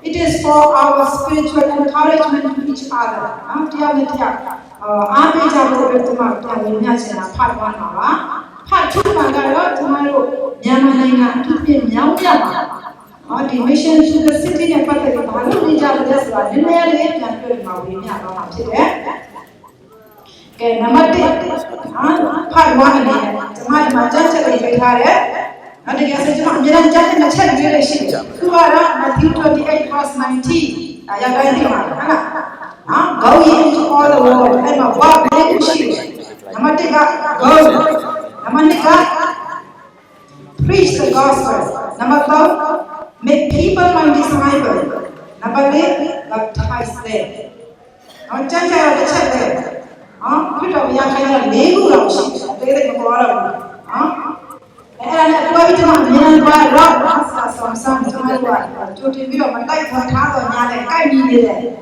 It is for our spiritual encouragement to each other. The mission to the city and Okay, number 10. Part 1 again. Tomorrow, my judge will be here. And the guest is not getting judged in the check relation. Matthew 28, verse 19. I am going to go into all the world and walk in sheep. Number 10, go. Number 9, preach the gospel. Number 12, make people my disciples. Number 8, baptize them. Now, judge will be checked there. Kita punya kaya lebu lah sih, kita nak orang, ada dua itu mah, ni dua orang, sama-sama cuma dua, cuti biru mandai thang tu nyale kai ni deh,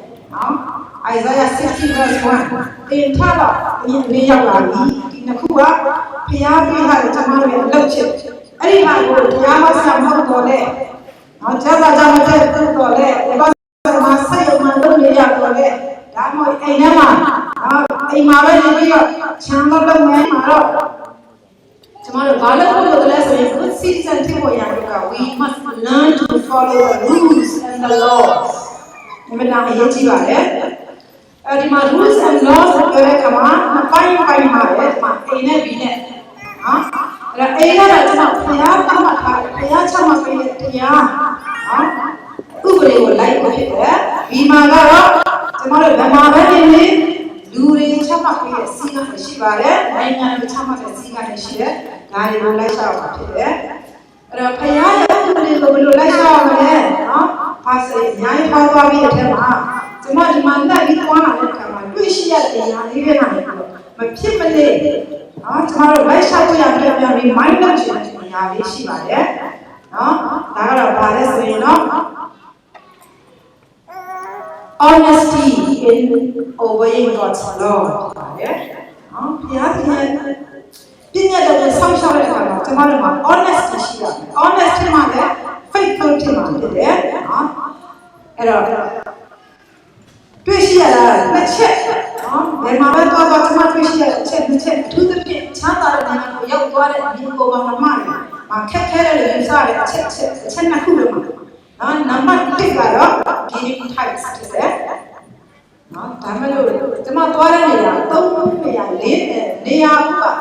Isaiah 60 verse 1, entah lah, ini yang lagi, nak kuat, pihak cuma dia leceh, ini hal tu, yang masih mau boleh, jaga tu boleh, lepas masa yang malu dia boleh, dah mau ini mah. I married Chamberlain man. Tomorrow, good season. We must learn to follow the rules and the laws. The rules and laws are Duri chama kaya singa hashibare, naina chama kaya singa hashire, nari bolai shaw kapire. Rapaya duri bolai shaw mane, pasai nyai pawa bi tema. Cuma di mana itu orang ada kama, tuisya dia ni dia nak. Macam mana? Cuma bolai shaw tu yang reminder cuma yang hashibare. Dah balas ni honesty in obeying God's law. Honesty faithful number 3 giving tithes today. Tamalu, cuma tuara ni lah, tahu ni yang ni apa?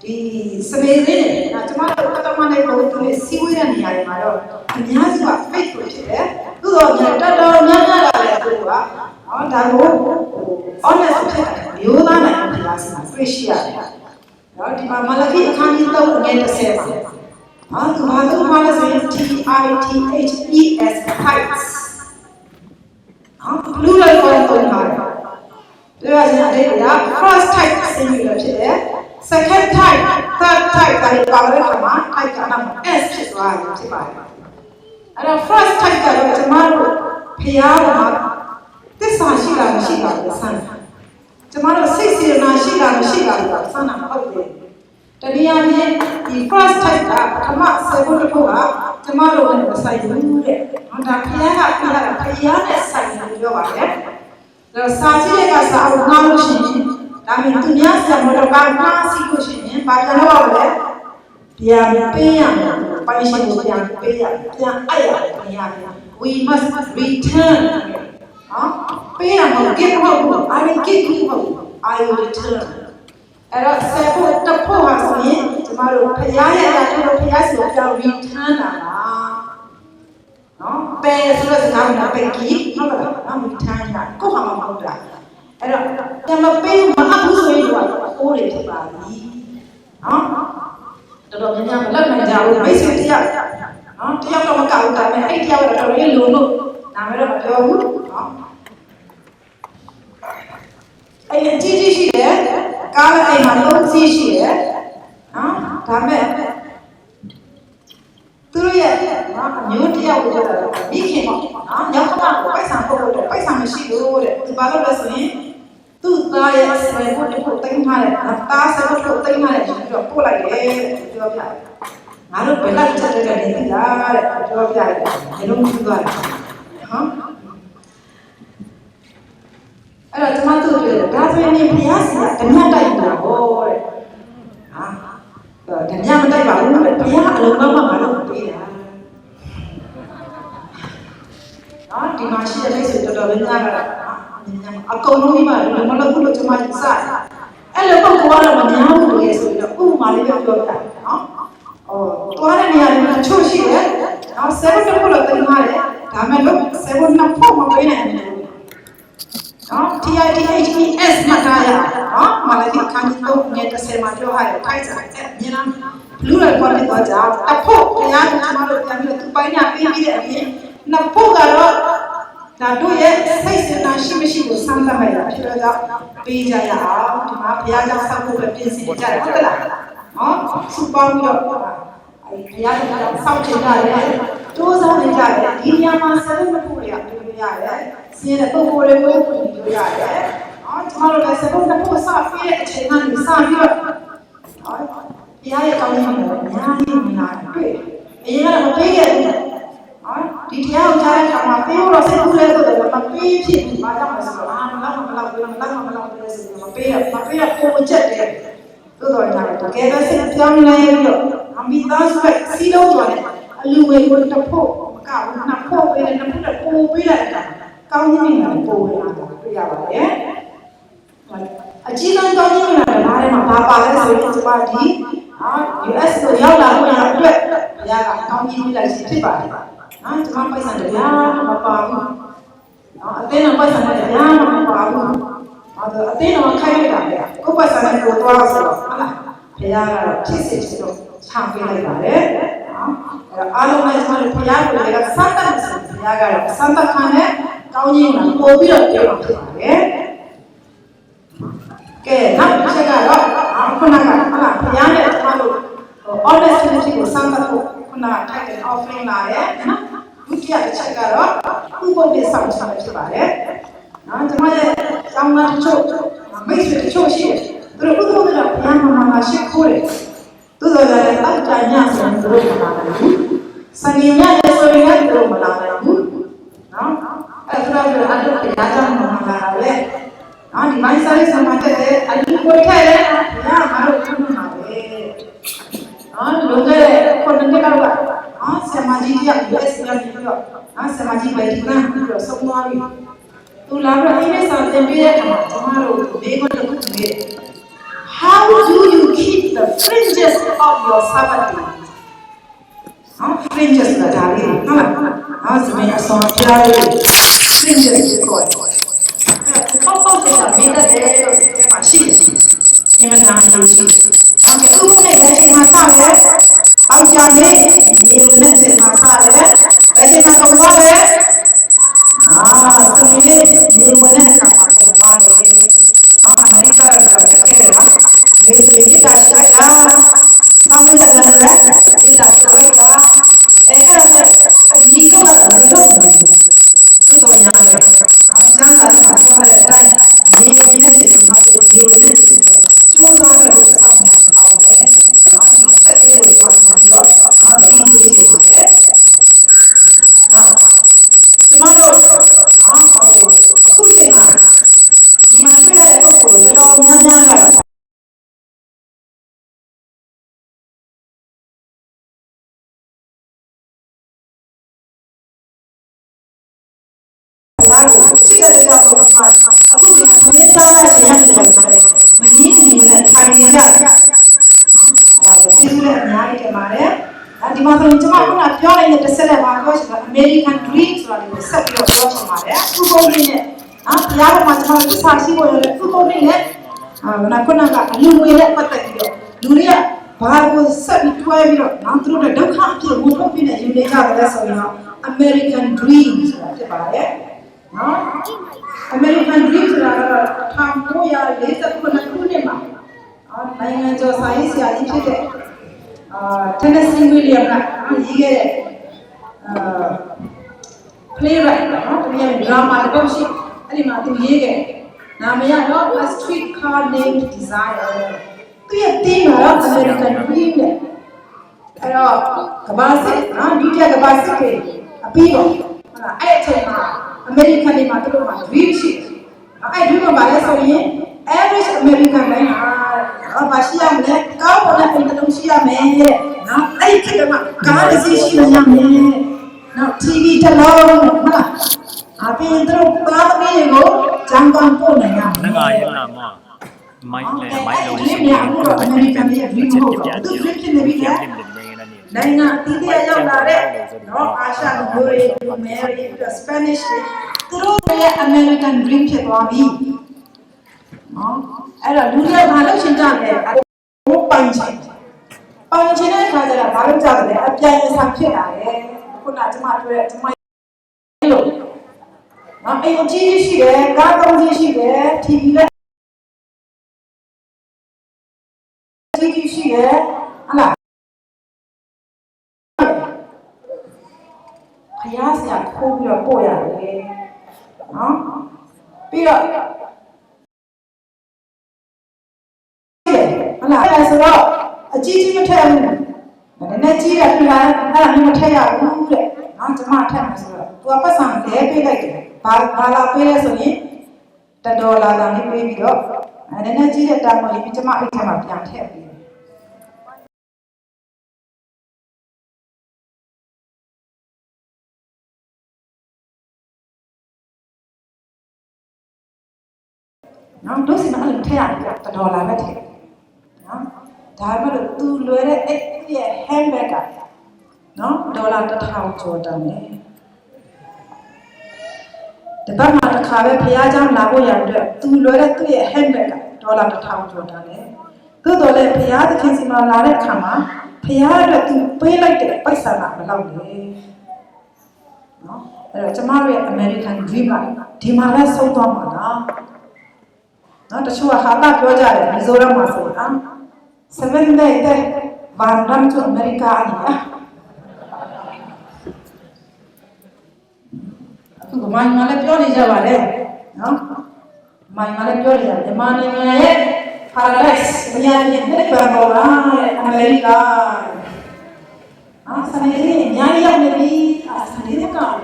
Di sebenarnya, cuma kata mana itu tu ni siwira ni yang mana? Ni asal faithful today. Tu orang ada tu tahu honest diulah nak jelas, appreciate. Di mana lagi kan itu ni tersebut. Kemaluan TITHES tithes. Plural form tuh first type singular second type, third type dari power kama type nama S sesuatu siapa. Ada first type kalau cemaru pihak tisah sila sana. Cemaru sisi sila sana apa Tadinya di first type kama sebut apa, cemaru ni saya dulu deh. Anda pihak saya juga ya. Lalu sahaja kita sahur ngalu sini, kami dunia semua orang siku sini, baca apa dia peyang, paisi yang ayah peyang. We must return. Peyang mau give apa? I will return. Era sebut tepuh hasilnya, cemaru peyang sudah return Pay sudah senang pergi, return kau hama muda. Era yang pay mana pun sudah boleh terbagi. Terus yang lain jauh, masih dia. Dia kalau kau tak main, dia orang orang lulu, nama dia jauh. Ayah cici sih kalau ayah malu cici kami terus ya, nyuci ya udah, bikin yang mana, paisang pokok, paisang mesti dulu, baru rasanya, tu tanya sebut tengah, tas sebut tengah, juga pola juga Ngaruh belat cakap ni tidak jawab dia. Belum juga. Ha? Ada teman tu dia. Kalau ini biasa, kenapa tak ikut? Oh, ha? Kenapa tak ikut? Biasa, lama malu dia. Ah, di masih ada sesuatu benar. Aku ni mah, malah tu cuma besar. Lepas tu orang menyamu dia sesuatu, malu dia juga. Oh, orang ni ada cuci ya. Seven tu pula tengah ya. Kami tu seven nak pun mahu ini. TITHES mata ya. Malah di kami tu ni tu sema tu hari kaisa. Ni nam plural pun itu aja. Apa yang cuma tu kami tu pakai apa yang dia nak pogar, nado ye saya nasi mesti tu sampai mana, kita dah beja ya, cuma biasa sahaja berpensi jadi betul lah, supaya biasa sahaja jadi, tu sahaja jadi, ini yang masa tu berpuluh ya, sini tu boleh berpuluh ya, cuma kalau sebab tu pun sahaja cengan sahaja, biasa kau ni mana, ini kan apa ya? Di dia ucapan sama peo rasa boleh tu dah, tapi sih macam masalah, malam peo aku ucap dia, tu dah macam tu. Kita sih jam lain tu, kami dah sudah silo tu ada, lu pun tak po, kau nak po peo, nak pun tak po peo dah, kau ni nak po peo ya apa ya? Ajian kau ni mana? Mana bapa ada sebab sebab di, US tu yang lalu yang tu, ya kau ni lagi siapa? Cuma paisa dia, bapa aku. Atena paisa dia, bapa aku. Atena orang kaya dia. Kau paisa dia tu tua sah. Dia cisi tu, champion dia. Alam ni semua dia dia santa dia santa khane kau ni nak kopi dia. Okay, nak cakap aku nak dia ni malu. Honestly tu santa tu nak take an offering lah ya. Dia cakap aku pun bisa macam apa ya. Cuma jangan cok, mesti cok sih. Terus tu dah yang mana sih kore. Tu dah tak tanya sen terus mana. Sanginya ada soalnya terus mana. Terus ada kerjaan mana le. Di mana sih sama ada ada kore le. Ya malu mana le. Logaiคนนั้นkalau समाजिक या US या juga समाजिक baiknya semua tu lalu ini sampai bila tomorrow bego tu how do you keep the fringes of your Sabbath fringes lah dari sebenarnya semua dari fringes tu kau kita beda deh masih ini mana sih tu pun ada masalah अब जाने ये उन्हें से मसाले वैसे ना तो हुआ है तो ये उन्हें का मसाले अमेरिका का क्या है ये तो ये राष्ट्र का सामने चल रहा है ये राष्ट्र का एक ये तो तो यहाँ है अब जान रहा है ये उन्हें से मसाले ये उन्हें से जो लोग सामने aku menyesal saya menyindir harinya sudah nyari kemarin di masa ini cuma aku nak jual ini terserah bagus American Dreams lagi besar dia jual kemarin tu boleh yang macam itu saksi boleh tu boleh nak lu boleh patah dia dunia bagus itu aja dia nanti udah dekam dia mungkin punya Amerika ada soalnya American Dreams kemarin American Dreams lah tamu ya lepas tu nak punya mah मैं जो साइंस या जी थे Tennessee William ना ये प्लेराइट ये ड्रामा तो अरे मातु ये के नाम या नो a streetcar named Desire तो ये तीन है अमेरिकन ड्रीम है Kabasi, media kabasi people. I tell American in my dream ship. I dream about it, so average American man, Bashia, go on and Lucia man. Now, I take them up. God is she young man. Now, TV to long. I've been through 12 ago, jump on phone. Mai dream ya American dream ho. Tu dream ke nabi ya. Lainnya tidak yang lare, no Asha Gure, Mary, the Spanish, through the American dream ke babi. No, ada dunia baru cinta le, ada panci. Panci ni kalau baru jatuh le, apa yang sampai le, aku nak cuma lo. No, ini jenis sih le, kau jenis sih le, TV le, jenis sih le, ala. Hias ya, kau biar boya le, biar, ala, sebab, cici macam, mana cici ada, ala ni macam ya, ulu, cuma macam sebab, tu apa sang lepe lagi, bala pele sini, terdolar dan ni pele bido, mana cici ada macam macam apa yang terjadi. Nang dosi nak ada macam terdolar macam. Dharma tu luar eknya handbag, no dolar tertahu Jordan ni. Depan mata kafe pelajar lagu yang tu luar tu handbag, dolar tertahu Jordan ni. Tu dolar pelajar kisah malah kama, pelajar tu pelak tu paisa nak belau ni. No, cuma American dream di mana sautan mana. No, tercuba haba pelajar Mizoram masuk, 7 day teh bandam tu Amerika ni ya. Aku main malam pion ni jawab le, no? Main malam pion ni jawab. Mana ni paradise ni ni berapa Amerika. Sendiri nyanyi yang ni sendiri kan.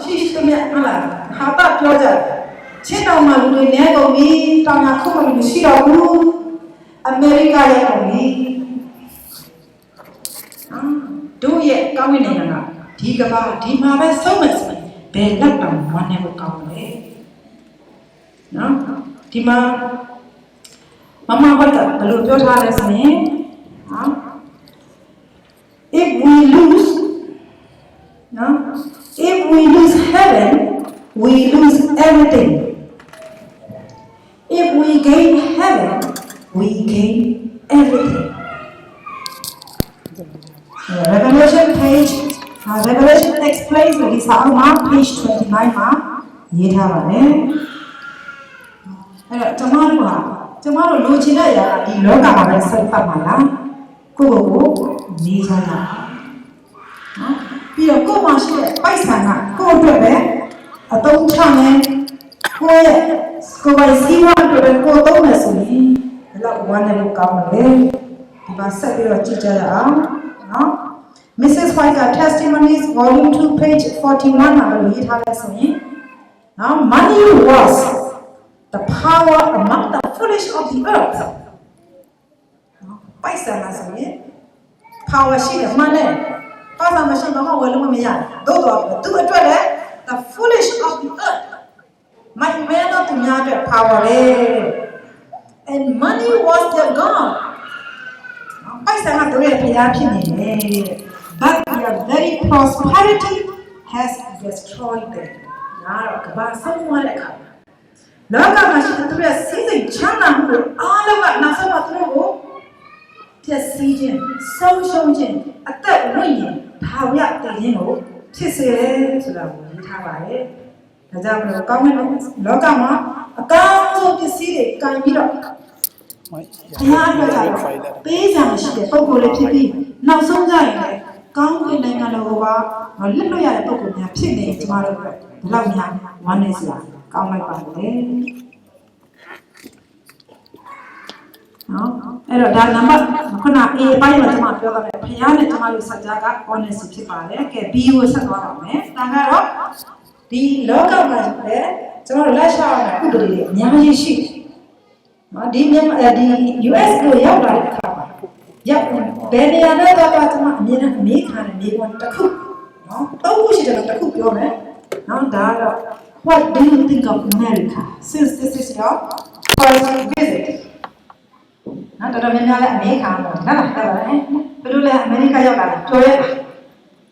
Sih tu ni ala haba pion jawab. Cina malu ni kau ni tanya aku malu sih aku. Amerika yang kami, dua kau ini yang tiga bah di mana semua belak tam mana kau ni, di mana mama kata belum jauh hari sini, if we lose heaven, we lose everything. If we gain heaven, we gain everything. Revelation explains the Salma page 29 ये था वाले चमारो लोचिना या ये लोगा वाले सत्ता माला को नहीं जाना पियो को माशे पैसा ना को डरे अतों चाने को वैसीवा डरे को तो में सुनी one of come Mrs. White Testimonies, Volume 2, page 41. Now, money was the power among the foolish of the earth. Power sheet money. The foolish of the earth. My man to have power. And money was their God. But their very prosperity has destroyed them. နော်အဲ့တော့ဒါနံပါတ်ခုန A ဘိုင်းမှာကျွန်မပြောတာလေဖျားနဲ့ကျွန်မတို့စကားက honest ဖြစ်ပါတယ်ကဲ B ကိုဆက်သွားပါမယ်ဒါကတော့ဒီလောကမှာလည်းကျွန်တော်လက်ရှာရတဲ့ဥပဒေတွေအများကြီးရှိတယ်နော်ဒီ US ကိုရောက်လာတဲ့အခါမှာရောက်ဘယ်နေရာနဲ့တော့ကျွန်မအမြင်နဲ့အမေးခံတဲ့မိဘတစ်ခုနော်သုံးခုရှိတယ်တစ်ခုပြောမယ်နော်ဒါတော့ What do you think of America since this is your first visit နော်တော်တော်များများလည်းအမေးခံတော့နော်ဟုတ်ပါရဲ့ဘယ်လိုလဲအမေရိကရောက်လာတယ်ပြောရဲ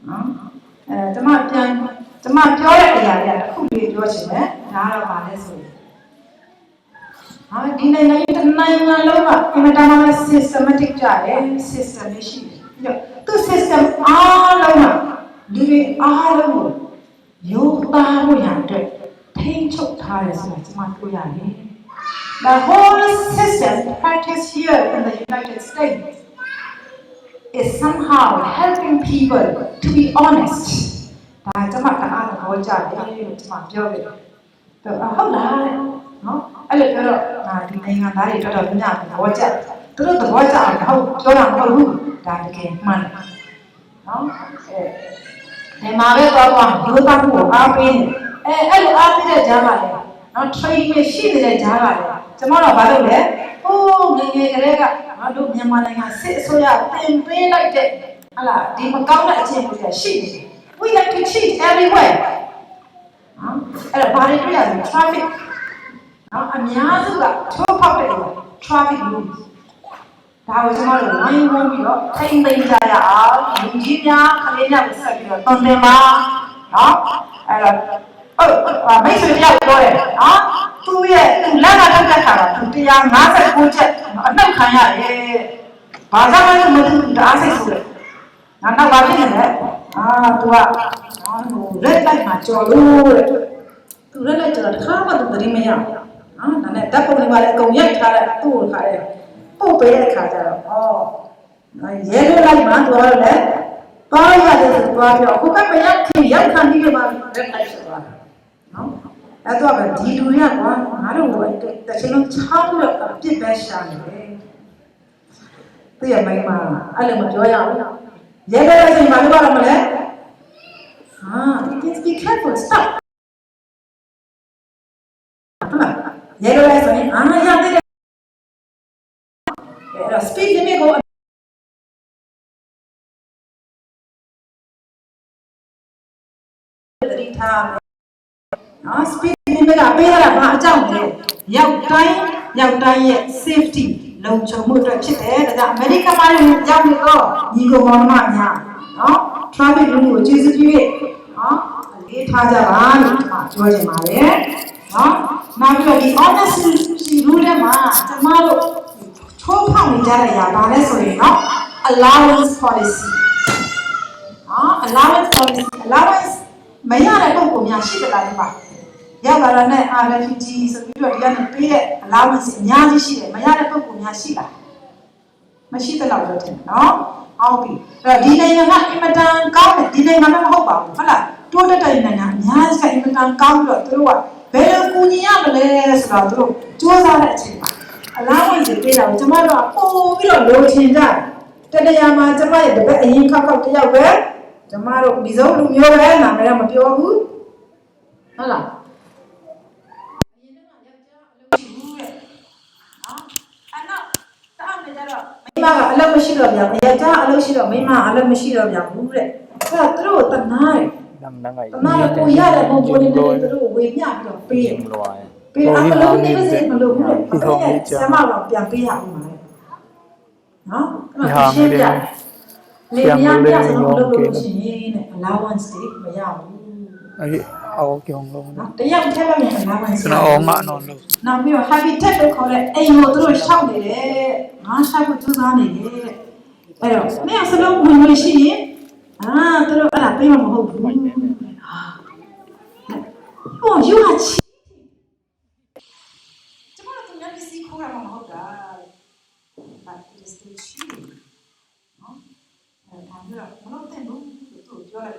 နော်ကျွန်မပြောတဲ့အရာတွေကတစ်ခုလေးပြောချင်တယ်ဒါတော့ပါလဲဆိုရင်ဒီနိုင်ငံရဲ့နိုင်ငံလုံးကအင်မတန်မှ systematic ကြတယ် system ရှိတယ်ပြီးတော့သူ system အားလုံးကလူတွေအားလုံးကိုရိုးသားဖို့ရတဲ့ထိန်းချုပ်ထားတယ်ဆိုတာကျွန်မတွေ့ရတယ် The whole system practiced here in the United States is somehow helping people to be honest ဒါကျွန်မတအားသဘောကျတယ်လို့ကျွန်မပြောခဲ့တယ်ဟုတ်လားနော်အဲ့လိုပြောတော့ဒီနိုင်ငံသားတွေတော်တော်များများသဘောကျသူတို့သဘောကျအောင်ဟုတ်ပြောတာမဟုတ်ဘူးဒါတကယ်မှန်တယ်နော်ဒီမှာပဲတော့ရိုးသားမှုကိုအားပေးနေအဲ့လိုအားပေးတဲ့ကြားပါလေနော် training ရှိနေတဲ့ကြားပါလေကျွန်တော်တို့ဘာလုပ်လဲဟိုးငယ်ငယ်ကလေးကတို့မြန်မာနိုင်ငံစစ်အစိုးရတင်ပေးလိုက်တဲ့ဟလာဒီမကောင်းတဲ့အခြေအနေတွေရှိနေတယ် we like to cheat everywhere နော်အဲ့တော့ဘာတွေတွေ့ရလဲ traffic နော်အများစုကချိုးဖောက်တဲ့ traffic rules ဒါကိုကျွန်တော်တို့ဝိုင်းဝန်းပြီးတော့ထိန်းသိမ်းကြရအောင်လူကြီးများခလေးများကိုဆက်ပြီးတော့တုံတင်ပါနော်အဲ့တော့မိတ်ဆွေတယောက်ပြောတယ်နော်သူလက်ကထုတ်တဲ့ခါကသူ159ချက်အနှုတ်ခံရတယ်ဘာသာမလို့မသိဘူးဒါစိတ်ဆိုတယ်နောက်ဘာဖြစ်နေလဲသူကလက်လိုက်မှာကြော်လို့တဲ့သူလက်လိုက်ကြော်တခါမှသူသတိမရဘူးနော်ဒါနဲ့ဓာတ်ပုံတွေပါလေအကုန်ရိုက်ထားတဲ့သူ့ကိုခါရဲပို့ပေးတဲ့ခါကျတော့ရဲလို့လိုက်မှသူကလည်းပါရတယ်ဆိုတော့ပြောခုကမရောက်ခင်ရောက်ခံပြီးတော့လက်လိုက်ဆိုတော့နော်အဲ့တော့ဒီလူတွေကကွာငါတို့ကတချင်လုံးချောင်းတော့ပြစ်ပဲရှာနေတယ်သူရဲ့မိန်းမအဲ့လိုမပြောရဘူးရဲတဲ့ချိန်မှာလည်းဘာလို့မလဲplease be careful stop ရဲတဲ့ဆိုရင်ရတယ် speed limit ကိုတတိထားနော် speed limit ကပေးရတာဘာအကြောင်းလဲရောက်တိုင်းရဲ့ safety လုံခြုံမှုအတွက်ဖြစ်တယ်ဒါကြောင့်အမေရိကန်မှာရောက်နေတော့ညီကောင်မောင်နှမများနော် traffic rule ကိုကျေးဇူးပြုရနော်လေးထားကြပါလို့ပြောချင်ပါတယ်နော်နောက်ပြီးတော့ဒီ honesty rule ထဲမှာကျမတို့ချိုးဖောက်နေကြတဲ့အရာဘာလဲဆိုရင်နော် allowance policy နော် allowance မရတဲ့ပုံပုံများရှိကြလားဒီမှာရောက်လာတဲ့ refugee ဆိုပြီးတော့ဒီကနေပေးတဲ့ allowance အများကြီးရှိတယ်မရတဲ့ပုံပုံများရှိလားမရှိတဲ့လောက်တော့တယ်နော်ဟုတ်ပြီအဲ့တော့ဒီနိုင်ငံကအင်မတန်ကောင်းတယ်ဒီနိုင်ငံတော့မဟုတ်ပါဘူးဟုတ်လားတိုးတက်တဲ့နိုင်ငံအများကြီးကအင်မတန်ကောင်းပြီးတော့သူတို့ကဘယ်လိုကူညီရမလဲဆိုတော့သူတို့စူးစမ်းတဲ့အချိန်မှာallowance ပေးတာကိုကျမတို့ကပို့ပြီးတော့လိုချင်ကြတယ်တနေရာမှာကျမရဲ့တပည့်အရင်ခောက်တယောက်ပဲကျမတို့ဒီစုံလူမျိုးပဲနာမည်တော့မပြောဘူးဟုတ်လားအရင်ကယောက်ျားအလုပ်ရှိဘူးတဲ့နော်အဲ့တော့တောင်းနေကြတော့မိမကအလုပ်မရှိတော့ဗျာယောက်ျားအလုပ်ရှိတော့မိမအလုပ်မရှိတော့ဗျာဘူးတဲ့အဲ့တော့သူတို့တနာတယ်တနာကိုရတယ်ပုံပေါ်နေတယ်သူတို့ဝေမျှပြီးတော့ပေးတယ်ပေးအမလို့နေပါစေမလို့ဘူးတဲ့ဆမတော့ပြန်ပေးရအောင်ပါလေနော်အဲ့ရှင်းပြလေမြန်ပြဆိုတော့လုပ်လို့ရှိရင်တဲ့ allowance တွေမရဘူးเอาเกี่ยวลงနော်တယောက်ထက်မှမြန် allowance ကျွန်တော်အောင်မအောင်လို့နောက်ပြီးတော့ habitat လို့ခေါ်တဲ့အိမ်ကိုသူတို့ရှောက်နေတယ်ငါရှောက်ဖို့ကြိုးစားနေတယ်အဲ့တော့မင်းစလုံးဝင်လို့ရှိရင်သူတို့အဲ့ဒါပေးမှာမဟုတ်ဘူးဟော you are cheating ကျမတို့မျက်စိခိုးရမှာမဟုတ်တာ but it is still cheating နော်အဲ့ဒါမျိုးမလို့တဲ့ဘူးသူပြောတယ်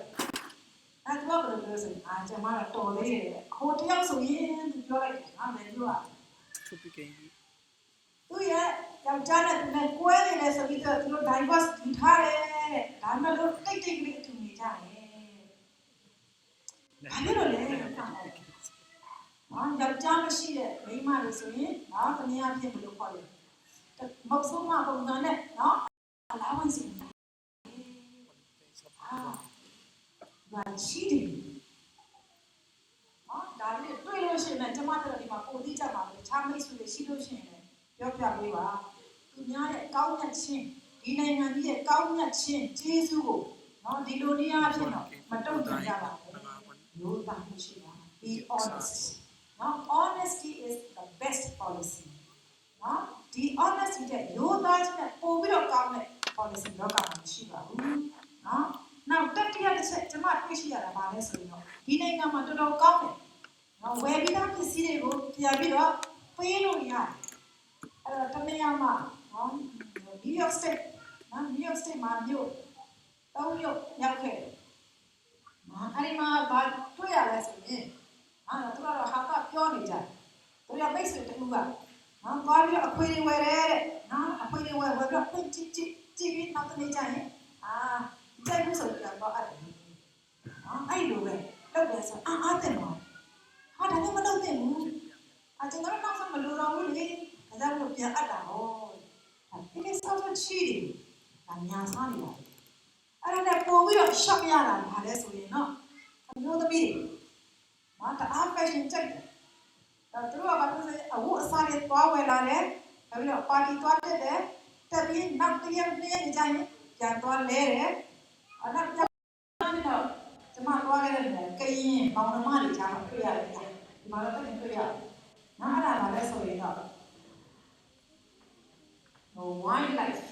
အဲ့တော့ဘယ်လိုလဲဆိုကျမတို့တော်လေးတယ်ခေါ်တယောက်ဆိုရင်သူပြောလိုက်တယ်ငါလည်းပြောတာသူရဲ့ ယောက်ျားနဲ့သူနဲ့ကွဲနေတယ်ဆိုပြီးတော့သူတို့ divorce ယူထားတယ်ဒါမှမဟုတ်တိတ်တိတ်ကလေးအတူနေကြတယ်ဘာလို့လဲယောက်ျားမရှိတဲ့မိန်းမတွေဆိုရင်တနည်းအားဖြင့်ဘယ်လိုခေါ်လဲမဟုတ်ဆုံးမပုံစံနဲ့နော်အလားဝင်စီဘာချီတယ်ဒါလေးတွေ့လို့ရှိရင်ကျွန်မတို့ဒီမှာပုံသိကြပါမယ်ချားမိတ်ဆွေတွေရှိလို့ရှိရင်ပြောပြပေးပါသူများရဲ့ကောင်းမြတ်ခြင်းဒီနိုင်ငံကြီးရဲ့ကောင်းမြတ်ခြင်းကျေးဇူးကိုနော်ဒီလိုနည်းအားဖြင့်တော့မတုံ့ပြန်ကြပါဘူးလို့တာမရှိပါ be honest now honesty is the best policy နော်ဒီ honesty တဲ့ရိုးသားခြင်းနဲ့ပို့ပြီးတော့ကောင်းတဲ့ policy တော့ကမရှိပါဘူးနော်နောက်တတိယတစ်ချက်ကျွန်မတွေ့ရှိရတာပါလဲဆိုရင်တော့ဒီနိုင်ငံမှာတော်တော်ကောင်းတယ်နော်ဝယ်ပြီးသားပစ္စည်းတွေကိုပြန်ပြီးတော့ပေးလို့ရတယ်အဲ့တော့တမယမှာနော် New York State နော် New York State မှာမြို့3မြို့ရောက်ခဲ့တယ်နော်အဲ့ဒီမှာဘာတွေ့ရလဲဆိုရင်သူတို့တော့ဟာကပြောနေကြတယ်သူတို့မိတ်ဆွေတူကနော်သွားပြီးတော့အခွေတွေဝယ်တယ်တဲ့နော်အခွေတွေဝယ်ပြီးတော့ကြည့်ပြီးနောက်တနေ့ကျရင်ကြိုက်လို့ဆိုပြီးတော့အဲ့အဲ့လိုပဲလုပ်တယ်ဆိုအားတယ်နော်ဒါလည်းမလုပ်သင့်ဘူးကျွန်တော်နောက်ဆုံးမလိုတော့ဘူးလေဒါကြောင့်လို့ပြန်အပ်တာဟောဒီကိစ္စတော့ချီးတယ်ဒါညာစားနေပါအဲ့ဒါနဲ့ပို့ပြီးတော့ shop ရတာဗါလဲဆိုရင်နော်အမျိုးသမီးတွေတအား fashion ကြိုက်တယ်သူတို့ကဘာလို့လဲအဝတ်အစားတွေသွားဝယ်လာတယ်ဒါပြီးတော့ပါတီသွားတက်တယ်တက်ပြီးနောက်တစ်ရက်ကြိုင်ပြန်သွားလဲတယ်နောက်တော့ကျွန်မသွားခဲ့တဲ့ကရင်ဘောင်နှမတွေကြားမှာတွေ့ရတယ်ဒီမှာတော့တက်တွေ့ရတယ်နားရတာလည်းဆိုရင်တော့wine life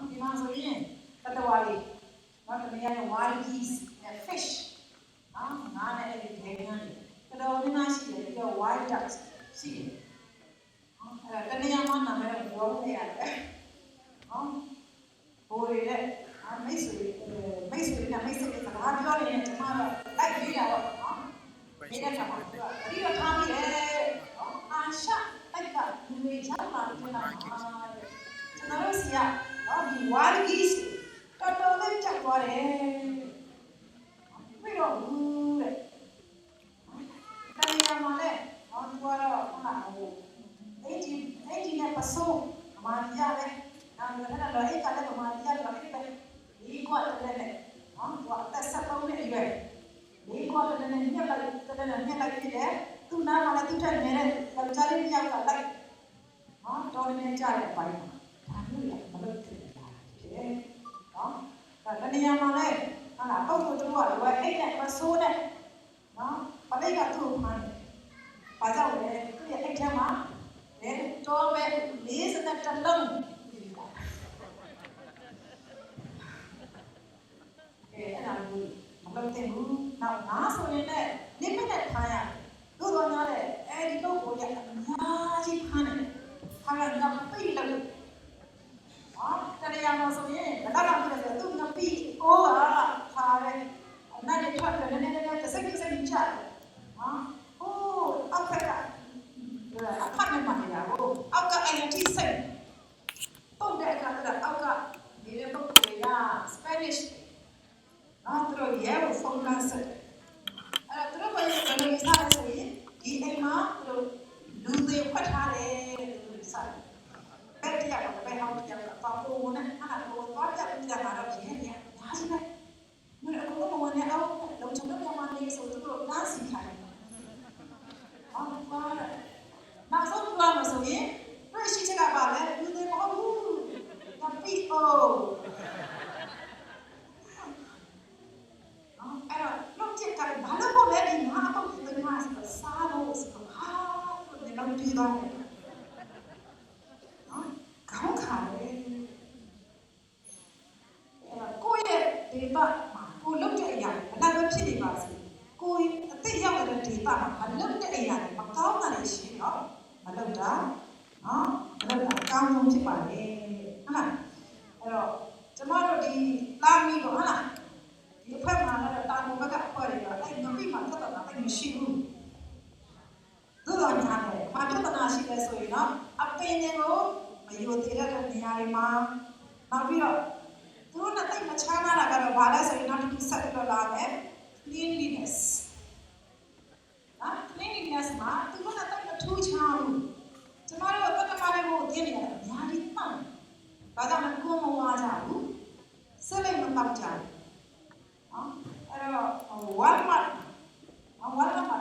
ဒီမှာဆိုရင်တတဝါလေးတမယရဲ့ wild geese and fish ငါနဲ့အဲ့ဒီဒေဂန်တွေတော်တော်များများရှိတယ်ပြီးတော့ wild ducks ရှိတယ်အဲ့တနည်းမှာနာမည်တော့ပြောလို့ရတယ်ဘိုးတွေနဲ့မိတ်ဆွေနဲ့စကားပြောနေရင်ကျွန်မတော့လိုက်ပြီးတာတော့နေတဲ့ခါမှာသူကအပြီးတော့ထားပြီးတယ်အာရှတိုက်ကလူတွေရောက်လာတယ်လားကျွန်တော်တို့စီကဒီ wild geese တော်တော်လေးကြောက်သွားတယ်ပြီးတော့ဘူးတဲ့တိုင်းရမှာလေသူကတော့အဲ့ဒီနဲ့ပစိုးအမားရပဲနောက်လည်းတော့အဲ့ကလည်းအမားရတော့အဲ့ဒီဒီကွာလည်းလေသူကတက်ဆက်ပုံးနဲ့ရွယ်ဒီကွာလည်းညက်လိုက်ဖြစ်တယ်သူနားမှာလည်းသူ့ထက်နေတဲ့ယောက်ျားလေးတစ်ယောက်ကလိုက်တော်နေကြတဲ့အပိုင်းမှာဒါမျိုးရမလုပ်ဖြစ်နေတာဖြစ်တယ်ဒါတနည်းမှာလဲပုပ်ကိုတို့ကလည်းအဲ့နဲ့မဆိုးနဲ့ပလိတ်ကသူ့ကိုဖမ်းတယ်ဘာကြောင့်လဲသူရဲ့အိတ်ထဲမှာတော်ပဲ40လုံးအဲ့ဒါမျိုးမလုပ်တဲ့ဘူးနောက်ငါဆိုရင်လည်းနိမ့်နဲ့ထားရလို့တော့ညာတဲ့အဲ့ဒီတော့ကိုရအများကြီးဖမ်းတယ်ဖမ်းရတော့ပြိလို့တရားမဆိုရင်ဘယ်တော့မှမပြောသူကပြီးအိုးခါရဲနိုင်တဲ့ထွက်တယ်နည်းတစ်စိတ်ချတယ်အိုးအောက်ကအခါနဲ့မှနေတာကိုအောက်ကအဲ့ဒီစိတ်ပုံတဲ့အခါကအောက်ကဒီလိုပုံပြရ Spanish သူတို့ရဲကိုဖုန်းကဆက်အဲ့တော့သူတို့ဘယ်လိုစားလဲဆိုရင်ဒီအိမ်မှာသူတို့လူတွေဖတ်ထားတယ်လို့စားဘယ်တရားတော့ဘယ်ဟောင်းတရားတော့ပေါပုံနဲ့အဲ့ဒါကိုသွားပြပြတာတော့ရှင်ညာရှိတယ်မင်းအခုတော့ဝင်နေအောင်လုံချုံတော့မှနေဆိုသူတို့နားစီခိုင်းနောက်ဆုံးပြောမှဆိုရင်တွေ့ရှိချက်ကပါလဲလူတွေမဟုတ်ဘူးကပီအိုအဲ့တော့လုံးချက်ကလည်းဘာလို့ပေါ်လဲဒီမှာအပေါ့ဒီမှာစားလို့ဆိုဟာဒီလိုဒီတော့ခေါင်းခါတယ်ကိုယ့်ရဲ့ဒေတာမှာကိုလုပ်တဲ့အရာဘယ်လိုဖြစ်နေပါစေကိုယ်အသိရောက်တဲ့ဒေတာမှာမလုပ်တဲ့အရာတွေမကောင်းတာတွေရှိတော့မလုပ်တာမလုပ်တာအကောင်းဆုံးဖြစ်ပါလေဟုတ်လားအဲ့တော့ကျမတို့ဒီလာမီတော့ဟုတ်လားဒီဖက်မှာလည်းတာမဘက်ကအဖွဲ့တွေတော့အဲ့ငပိမှာသက်တာတိတ်မရှိဘူးသို့တော်ညာတယ်ဘာပြဿနာရှိလဲဆိုရင်တော့အပင်တွေကိုမ ရိုသေရတဲ့နေရာတွေမှာနောက်ပြီးတော့သူတို့နဲ့တိတ်မချမ်းသာတာကတော့ဘာလဲဆိုရင်နောက်တစ်ခုဆက်ပြီးတော့လာမယ် cleanliness နော် cleanliness မှာသူတို့နဲ့တိတ်မထူးခြားဘူးကျမတို့ကတမလေးကိုသိနေရတယ်အများကြီးမှန်ဘာကြောင့်လဲကိုမဝါကြဘူးစက်လိုက်မပတ်ကြဘူးနော်အဲ့တော့ဝါမတ်မှာ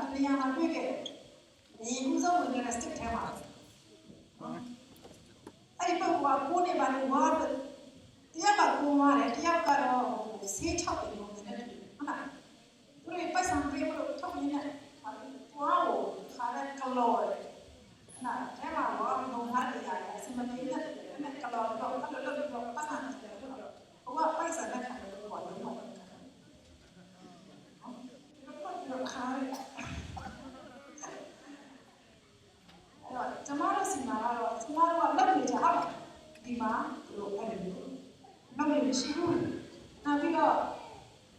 တနေရာမှာတွေ့ခဲ့ဒီဥစ္စာဝင်နေတဲ့ stick ထဲမှာအဲ့ဒီပုဂ္ဂိုလ်ကကိုယ်နဲ့ပါလို့ဝါတယောက်ကကိုဝါတယ်တယောက်ကတော့ဆေးချောက်တယ်လို့နည်းနည်းဟုတ်လားသူတွေပတ်စံပေးလို့ထုတ်နေတယ်ဝါကိုခါတဲ့ကလော်တယ်နာထဲမှာဝါဘုံထားနေရတယ်အစမပြေတဲ့အဲ့ကလော်တော့အဲ့လိုလုပ်ပတ်စံတယ်ဟိုကပိုက်စံလက်ခံလို့ပြောတယ်ဟုတ်တော့ခါရကျမတို့စီမှာတော့ကျမတို့ကလက်နေကြဟာဒီမှာတို့အဲ့လိုနောက်နေရှိဘူးနောက်ပြီးတော့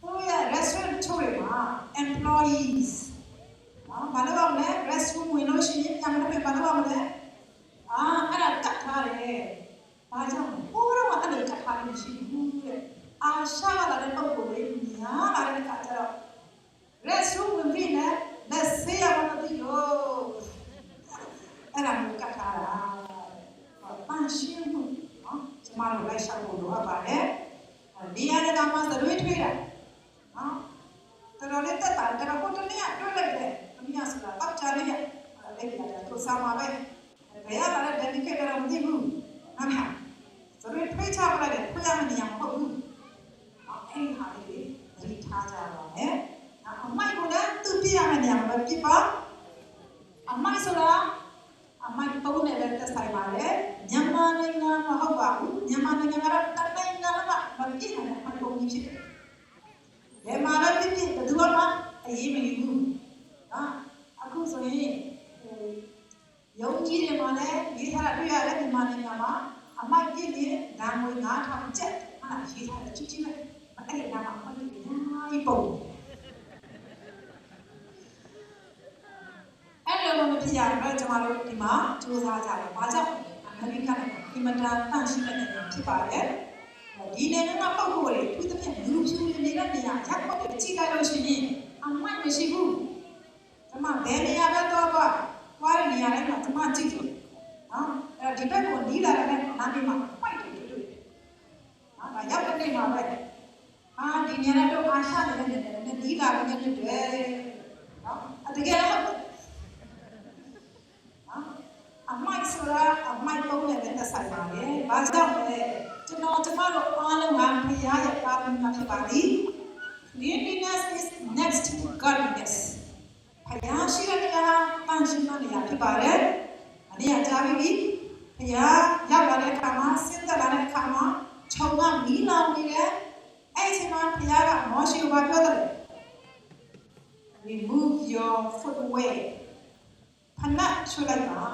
ကိုယ့်ရဲ့ restaurant ချိုးတွေမှာ employees ဘာလို့လဲ restroom ဝင်လို့ရှိရင်ပြန်မလို့ဘာလို့မလဲအဲ့ဒါကတ်ထားတယ်ဘာကြောင့်ကိုယ်တော့အဲ့လိုကတ်ထားလို့ရှိဘူးတဲ့အာရှာလာတဲ့ပုံကိုလေညာလာတဲ့ကကြတော့ restroom ဝင်ပြီးနဲ့လက်ဆေးရမှာမသိလို့အဲ့ဒါမျိုးကတ်ထားတာပန်းရှင်းမှုနော်ကျမတို့လိုက်ရှောက်ဖို့လိုအပ်ပါတယ်ဒီရတဲ့ကမှသရွေးထွေးတာနော်တော်တော်လေးတက်တာတော်ကိုတနေ့ကတွေ့လိုက်တယ်အမိရဆိုတာပတ်ချလေးရတယ်သူစားမှာပဲဘယ်ရလာတဲ့ dedicated တော့မသိဘူးဟုတ်လားသရွေးထွေးချပလိုက်တယ်ဖွင့်ရမယ့်နေရာမဟုတ်ဘူးအဲ့ဒီဟာလေးသတိထားကြပါမယ်အမိုက်ကိုလည်းသူပြရမယ့်နေရာမှာပြပါအမိုက်ဆိုတာအမိုက်ပုံးနဲ့လည်းတက်ဆိုင်ပါလေမြန်မာနိုင်ငံမဟုတ်ပါဘူးမြန်မာနိုင်ငံကတော့တနိုင်ငံမှာမပြည့်တဲ့အမိုက်ပုံးကြီးဖြစ်တယ်ဘယ်မှာလဲဖြစ်ဖြစ်ဘယ်သူမှအရေးမယူဘူးနော်အခုဆိုရင်ရုံးကြီးတွေမှာလည်းရေးထားတာတွေ့ရတယ်မြန်မာနိုင်ငံမှာအမိုက်ပြည့်တဲ့ဓာတ်ငွေ9000ကျပ်ဟာရေးထားတယ်ချစ်ချစ်ပဲအဲ့ဒီနာမှာအမိုက်ပြည့်ကြီးပုံအဲ့လိုမဖြစ်ရတော့ကျွန်တော်တို့ဒီမှာစူးစမ်းကြတယ်။ဘာကြောင့်အမေရိကန်ဒီမတန်တန့်ရှင်းတဲ့နေရာဖြစ်ပါတယ်။ဒီနေရာကပုံကိုယ်တွေသူတစ်ပြက်လူဖြူနေတဲ့နေရာရက်ပေါက်တွေကြည့်လိုက်လို့ရှိရင်အမိုက်မရှိဘူး။ကျွန်မဘယ်နေရာပဲတော့သွားတဲ့နေရာတိုင်းမှာကျွန်မကြည့်တယ်။နော်အဲ့ဒီဘက်ကိုနီးလာတဲ့နာမည်မှာပိုက်တယ်တွေ့တယ်။ဟာဒါရောက်တဲ့နေရာပဲ။ဟာဒီနေရာတော့အားရှာနေတဲ့နေရာနဲ့နီးလာတဲ့နေရာတွေနော်အတကယ်တော့အမိုက်ဆိုတာအမိုက်ပုံးနဲ့သက်ဆိုင်ပါတယ်။ဘာကြောင့်လဲကျမတို့အားလုံးကဖျားရပါမယ်ဖြစ်ပါသည်။ Cleanliness is next to godliness. ဖျားရှိတဲ့နေရာပန်းရှင်းတဲ့နေရာဖြစ်ပါတယ်။အနေအထားပြီးဖျားရောက်လာတဲ့အခါမှာဆင်းသက်လာတဲ့အခါမှာခြုံကမီးလောင်နေတယ်။အဲ့ဒီမှာဖျားကမောရှိဘာပြောတယ် Remove your footwear. ဖနက်ချွလိုက်ပါ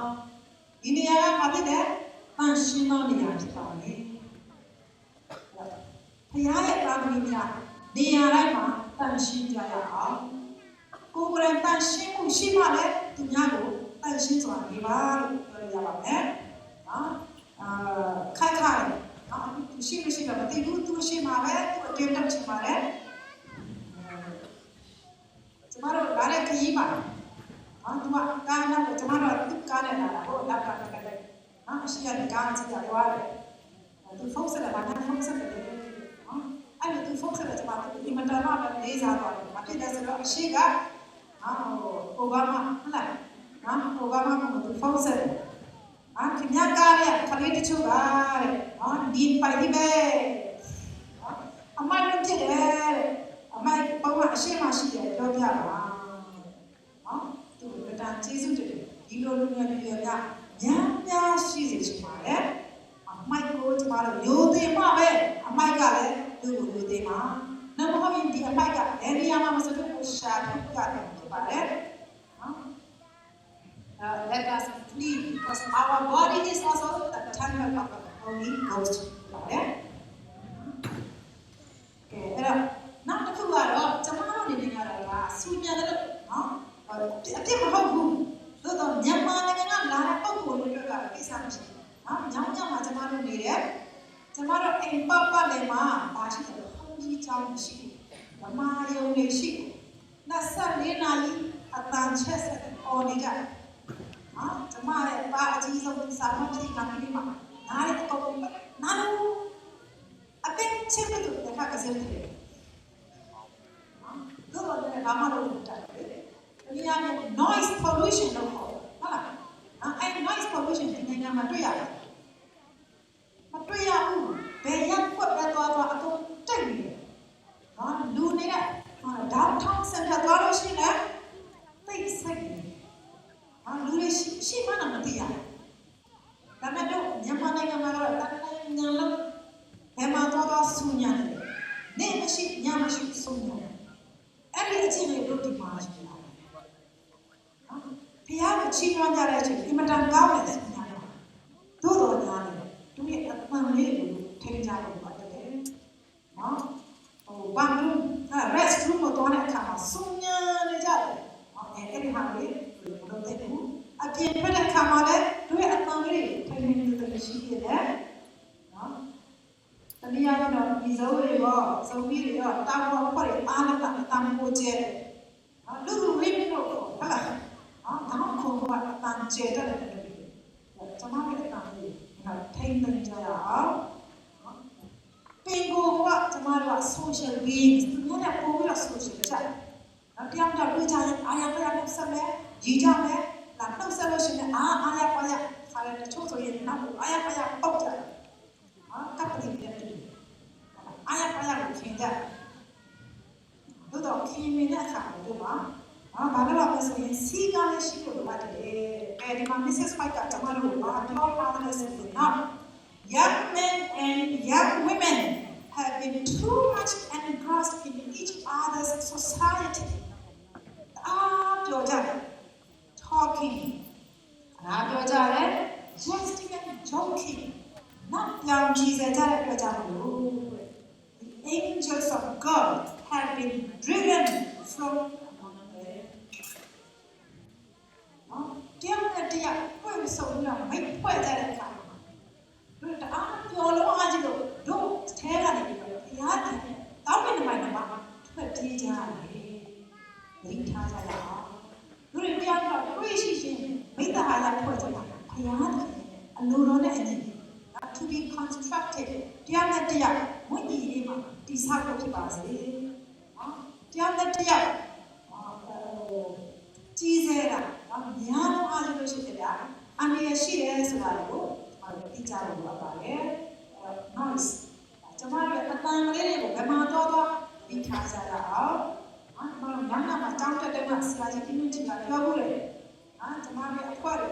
ဒီနေရာကဘာဖြစ်လဲပန်းရှင်းသောနေရာဖြစ်ပါလေဘုရားရဲ့တာသမီများနေရာတိုင်းမှာပန်းရှင်းကြရအောင်ကိုယ်ကလည်းပန်းရှင်းမှုရှိမှလည်းသူများကိုပန်းရှင်းစွာနေပါလို့ပြောရပါမယ်နော်ခိုက်နော်ရှိမရှိတော့မသိဘူးသူရှိမှပဲသူအတင်းတက်ရှိမှလည်းကျမတို့လာတဲ့ခရီးမှာသူကကားနဲ့ကျွန်တော်တို့သူကားနဲ့လာတာဟိုလက်ကတော့တက်တယ်နော်အရှိရကားကြည့်ရသွားတယ်သူဖုန်းဆက်တယ်ဘာမှဖုန်းဆက်တယ်နော်အဲ့လိုသူဖုန်းဆက်တယ်ကျွန်တော်ဒီမတော်တော့လေးစားသွားတယ်ဘာဖြစ်လဲဆိုတော့အရှိကအိုဘားမားဟုတ်လားနော်အိုဘားမားကသူဖုန်းဆက်တယ်ခင်ဗျားကားရဲ့ခလေးတချို့ပါတဲ့နော်ဒီပိုက်ဒီပဲအမိုက်လုံးဖြစ်တယ်အမိုက်ပုံမှန်အရှိမရှိတယ်ပြောပြပါနော်သူကတန်ကျေးဇူးတင်ဒီလိုလူမျိုးတွေများများရှိစေချင်ပါတယ်အမိုက်ကိုကျမတို့ယိုသေးမှပဲအမိုက်ကလည်းသူ့ကိုယိုသေးမှာနောက်မဟုတ်ရင်ဒီအမိုက်ကဘယ်နေရာမှာမဆိုလို့ရှာထုတ်ရတယ်ဖြစ်ပါတယ်နော် let us flee because our body is also the temple of the Holy Ghost ပါတယ်ကဲအဲ့တော့နောက်တစ်ခုကတော့ကျမတို့နေနေရတာကစူညာတယ်နော်အပြစ်မဟုတ်ဘူးသို့တော့မြန်မာနိုင်ငံကလာတဲ့ပုံကိုယ်တွေကကိစ္စမရှိဘူး။ညောင်းညမှာကျွန် ကောင်းရှိဓမ္မယုံတွေရှိ24နာရီအတန်ချက်စပေါ်နေကြနော်ကျမရဲ့ပါအကြီးဆုံးစာမဖြစ်ကလေးမှာနားရတော့နားလို့အပင်ချက်လို့တဲ့ခါကစတယ်နော်တို့တော့ဘာမှလုပ်လို့တက်တယ်ဒီရတဲ့ noise pollution လို့ခေါ်ဟုတ်လားအဲ့ noise pollution ဒီနိုင်ငံမှာတွေ့ရတယ်မတွေ့ရဘူးဘယ်ရက်ကွက်ပဲသွားအကုန်တိတ်နေတယ်နော်လူနေတဲ့ downtown center သွားလို့ရှိရင်တိတ်ဆိတ်နေလူတွေရှိမှမသိရဒါပေမဲ့တော့မြန်မာနိုင်ငံမှာတော့တန်တိုင်းညာလို့ဘယ်မှာတော့ဆူညာတယ်နေမရှိညမရှိဆူညာအဲ့ဒီအချင်းတွေတို့ဒီမှာရှိတာနော်ဖျားကိုချီးမွမ်းကြတဲ့အချိန်အင်မတန်ကောင်းတယ်ဆူညာတော့တို့တော်ညာတယ်သူရဲ့အမှန်လေးကိုထိန်းကြလို့ပါတယ်နော်ဘာလို့rest room ကိုတော့တဲ့အခါမှာဆူညာနေကြတယ်အဲ့ဒီဟာလေးဘယ်လိုလဲအပြင်ထွက်တဲ့ခါမှာလည်းတို့ရဲ့အတန်လေးထိုင်နေတယ်ရှိရတယ်နော်တနည်းအားဖြင့်တော့ဒီဇုံးတွေရောဇုံပြီးတွေရောတာပေါ်ဖွဲ့တွေအားလုံးကအတန်ကိုကျဲတယ်လူလူရင်းလို့ဟုတ်လားဒါမှခုံကအတန်ကျဲတယ်ကျွန်မရဲ့အတန်လေးထိုင်နေကြရအောင်ပင်ကိုကကျွန်မတို့က social being သူတို့ကပို့ပြီးတော့ social ကြတယ်တရားတော်တွေ့ကြရင်အားရပါရနဲ့ဆက်မယ်ရည်ကြမယ်လာနှုတ်ဆက်လို့ရှိရင်အားရပါရခါရတဲ့ချို့ဆိုရင်နောက်အားရပါရပေါက်ကြတယ်ကပ်ပတိပြတယ်အားရပါရကိုခင်ကြတော့ခင်မင်းတဲ့အခါတို့မှာဘာလို့လဲဆိုရင်စီကလည်းရှိလို့ပါတယ်အဲဒီမှာ Mrs. White ကကျွန်တော်တို့ဘာပြောထားလဲဆိုတော့ young men and young women have been too much engrossed in each other's society.ပြောကြတယ် talking ပြောကြတယ် jesting and joking နောက်ပြောင်းကြည့်ကြတဲ့ပြောကြလို့ the angels of God have been driven from among them တရားနဲ့တရားပွင့်ဆုံးတော့မိတ်ဖွဲ့ကြတဲ့အခါတို့တအားပြောလို့အားကြီးလို့တို့ထဲကနေပြီးတော့ဘုရားတည်တောင်းတဲ့မိုင်မှာထွက်ပြေးကြတယ်လိမ့်ထားကြရအောင်တို့တွေတရားတော်တွေ့ရှိရှင်မိတ္တဟာရဖွဲ့ကြတာဘုရားတည်အလိုတော်နဲ့အညီ to be constructed တရားနဲ့တရားဝိညာဉ်ရေးမှာတည်ဆောက်ဖို့ဖြစ်ပါစေတရားနဲ့တရားကြီးစေတာများတော့အားလို့ရှိတယ်ဗျာအန္တရာယ်ရှိတယ်ဆိုတာကိုသိကြလို့ပါပါတယ် noise ကျွန်မတို့အတန်ကလေးတွေကိုဘယ်မှာတော့ဒီခါစားရအောင်ကျွန်တော်ညမှာတောင်းတဲ့မှာဆရာကြီးပြင်းပြင်းပြောဖို့လေကျွန်မတို့အခွက်တွေ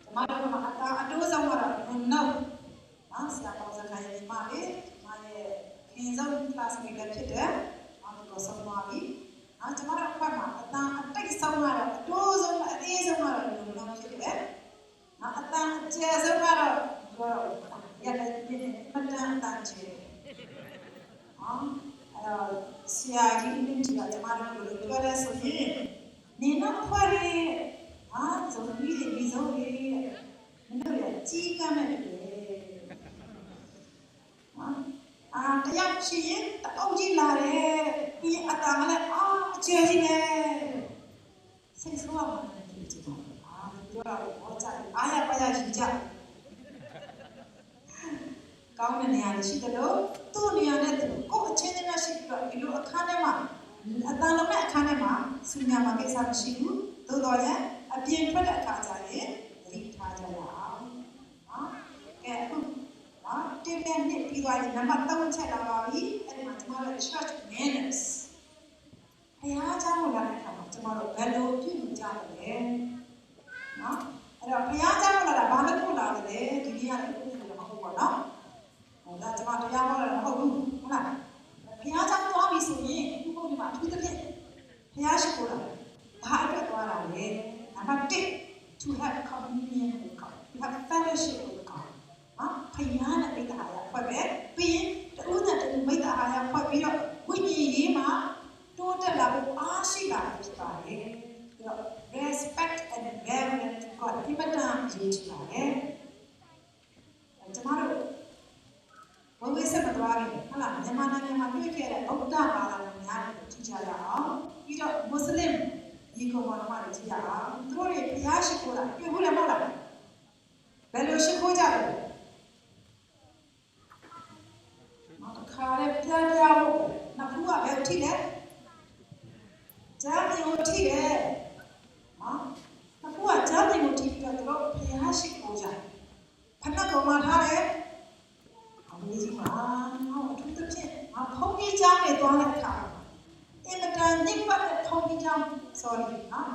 ကျွန်မတို့မှာအတိုးဆောင်ရတော့နောက်ဆရာပေါင်းစကားရေးမှာလေမရဲ့ခင်ဆောင် class တွေလည်းဖြစ်တယ်တော့ဆုံးသွားပြီကျွန်မတို့အခွက်မှာအတန်အတိတ်ဆောင်ရတော့အတိုးဆုံးအသေးဆုံးရတော့လုံးဖြစ်တယ်အတန်ကျဲဆုံးကတော့ရတဲ့ပြင်းပတန်တန်ချေဆရာကြီးအင်းကြီးကကျွန်မတို့လိုပြောတဲ့ဆိုရင်နေတော့ခွဲရဇုံပြီးဒီဇုံလေးမင်းတို့ရကြီးကမ်းမဲ့တယ်တရားရှိရင်အုပ်ကြီးလာတယ်ပြီးအတန်ကလည်းအကျဲကြီးနဲ့စိတ်ဆိုးရမှာဒီကြည့်တော့ပြောတာဘောကြအားရပါရရှိကြကောင်းတဲ့နေရာတွေရှိတယ်လို့သူ့နေရာနဲ့သူကိုယ်အချင်းချင်းရှိပြီးတော့ဒီလိုအခန်းထဲမှာအတန်လုံးနဲ့အခန်းထဲမှာစူညာမှာကိစ္စမရှိဘူးသို့တော်လည်းအပြင်ထွက်တဲ့အခါကျရင်သတိထားကြရအောင်ကဲအခုတင်းတဲ့နှစ်ပြီးသွားရင်နံပါတ်3ချက်လာပါပြီအဲ့ဒီမှာကျွန်တော်တို့ church manners ဘုရားကျောင်းကိုလာတဲ့အခါမှာကျွန်တော်တို့ဘယ်လိုပြုလုပ်ကြလဲအဲ့တော့ဘုရားကျောင်းကိုလာတာဘာလို့ပို့လာလဲဒီနေ့ကလည်းပို့လို့မဟုတ်ပါတော့ဒါကျွန်မတရားဟောတာမဟုတ်ဘူးဟုတ်လားဘုရားကျောင်းသွားပြီဆိုရင်ဒီပုံဒီမှာအထူးသဖြင့်ဘုရားရှိခိုးတာဘာအတွက်သွားတာလဲနံပါတ်1 to have communion with God to have fellowship with God ဘုရားနဲ့မိတ္တဟာရဖွဲ့ပဲပြီးရင်တူးနဲ့တူမိတ္တဟာရဖွဲ့ပြီးတော့ဝိညာဉ်ရေးမှာတိုးတက်လာဖို့အားရှိလာဖြစ်ပါတယ်ပြီးတော့ respect and reverence God ဒီမတန်ရေးချပါတယ်ကျွန်တော်တို့ဘဝဆက်မသွားဘူးဟုတ်လားမြန်မာနိုင်ငံမှာတွေ့ ခဲ့တဲ့ဗုဒ္ဓဘာသာဝင်များကိုကြည့်ကြရအောင်ပြီးတော့မွတ်စလင်ဒီကောင်မတော်တွေကြည့်ရအောင်သူတို့တွေဘုရားရှိခိုးတာတွေ့ဘူးလည်းမဟုတ်လားဘယ်လိုရှိခိုးကြလဲခါရဲပြားပြားဖို့နှစ်ခုကဘယ်ထိလဲဂျာမီကိုထိတယ်နော်နှစ်ခုကဂျာမီကိုထိပြီးတော့သူတို့ဘုရားရှိခိုးကြတယ်ဖဏတ်ကောင်မထားတယ်အမေကြီးမှာအထူးသဖြင့်ဖုန်းကြီးကျောင်းတွေသွားတဲ့အခါအင်မတန်ညစ်ပတ်တဲ့ဖုန်းကြီးကျောင်း sorry